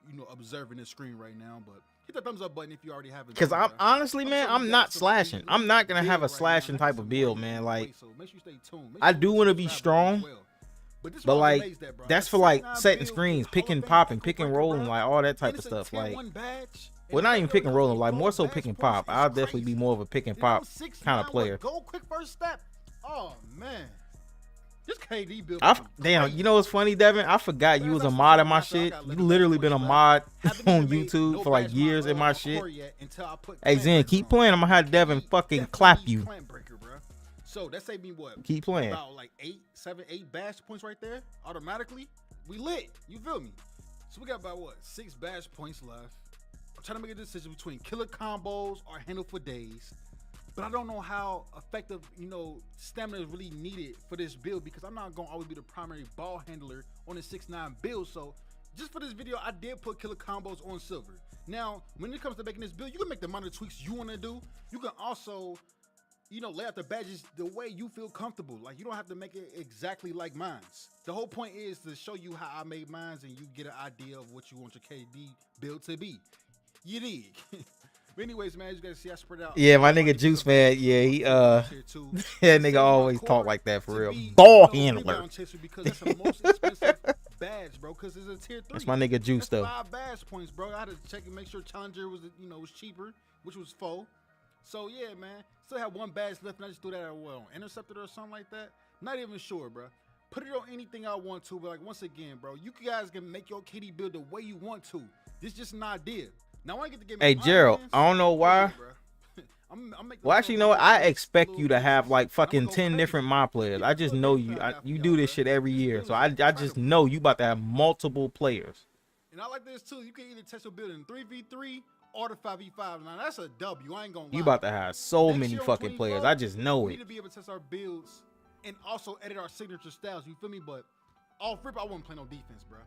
you know, observing this screen right now, but hit the thumbs up button if you already haven't. Because done, I'm bro. honestly, man, sure you I'm got not some slashing. crazy I'm not gonna have a build right slashing now. type Some of build, crazy man. build, Like, so make sure you stay tuned. Make I sure do you want to be subscribe strong, as well. This but was like amazing that, bro. that's That for like 69 setting build screens, with pick Hall and of popping, Fame pick and breaker, rolling, bro. like all that type And of it's a stuff. tier Like, 1 badge. well, And not the even fact pick that and we rolling, go like more so badge pick and points pop. is I'll definitely be crazy. more of a pick and And pop I'm 69 kind of with player. Go quick first step. Oh man, this KD build. Damn, you know what's funny, Devin? I forgot you was a mod in my shit. You literally been a mod on YouTube for like years in my shit. Hey Zen, keep playing. I'm gonna have Devin fucking clap you. So that saved me what? Keep playing. About like 7, 8 bash points right there. Automatically, we lit. You feel me? So we got about what? 6 bash points left. I'm trying to make a decision between killer combos or handle for days. But I don't know how effective, stamina is really needed for this build because I'm not gonna always be the primary ball handler on the 6'9" build. So just for this video, I did put killer combos on silver. Now, when it comes to making this build, you can make the minor tweaks you want to do. You can also, lay out the badges the way you feel comfortable. Like, you don't have to make it exactly like mine's. The whole point is to show you how I made mine's and you get an idea of what you want your KD build to be. You dig? But anyways, man, you guys see I spread out. Yeah, my nigga Juice, man. Yeah, he that nigga always talk like that for real. Be, Ball handler. Because that's the most expensive badge, bro. Because it's a tier 3. That's my nigga Juice That's though. 5 badge points, bro. I had to check and make sure Challenger was, was cheaper, which was 4. So yeah, man. Still have 1 badge left, and I just threw that at on Interceptor or something like that. Not even sure, bro. Put it on anything I want to, but like once again, bro, you guys can make your KD build the way you want to. This is just an idea. Now I get to get. Hey Gerald, I don't know why. Well, actually, you know what? I expect you to have like fucking 10 different mod players. I just know you. You do this shit every year, so I just know you about to have multiple players. And I like this too. You can either test your build in 3v3 or the 5v5. Now that's a W. I ain't gonna lie. You about to have so Next many year on fucking 24, players. I just know we it. need to be able to test our builds and also edit our signature styles. You feel me? But off rip, I wouldn't play no defense, bro.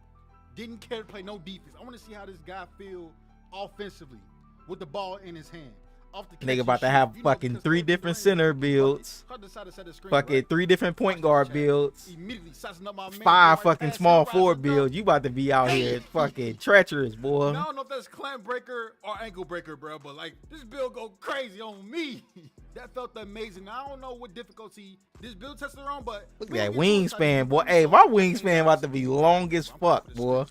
Didn't care to play no defense. I want to see how this guy feel offensively with the ball in his hand. Off the Nigga about to have fucking 3 different center builds. Fucking 3 different point guard builds. 5 fucking small forward builds. You about to be out here fucking treacherous, boy. I don't know if that's clamp breaker or ankle breaker, bro, but like this build go crazy on me. That felt amazing. I don't know what difficulty this build tested on, but look at that wingspan, boy. Hey, my wingspan about to be long as fuck, boy.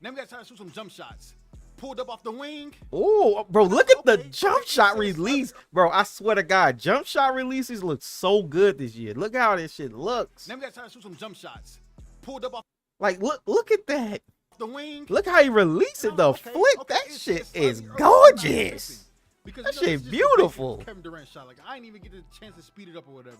Now we got time to shoot some jump shots. Pulled up off the wing. Oh, bro, look at the jump shot release. Bro, I swear to God, jump shot releases look so good this year. Look how this shit looks. Now we got time to shoot some jump shots. Pulled up off like, look at that. the wing. Look how he released it, the flick. That shit is gorgeous. That shit beautiful. Kevin Durant shot. Like, I didn't even get the chance to speed it up or whatever.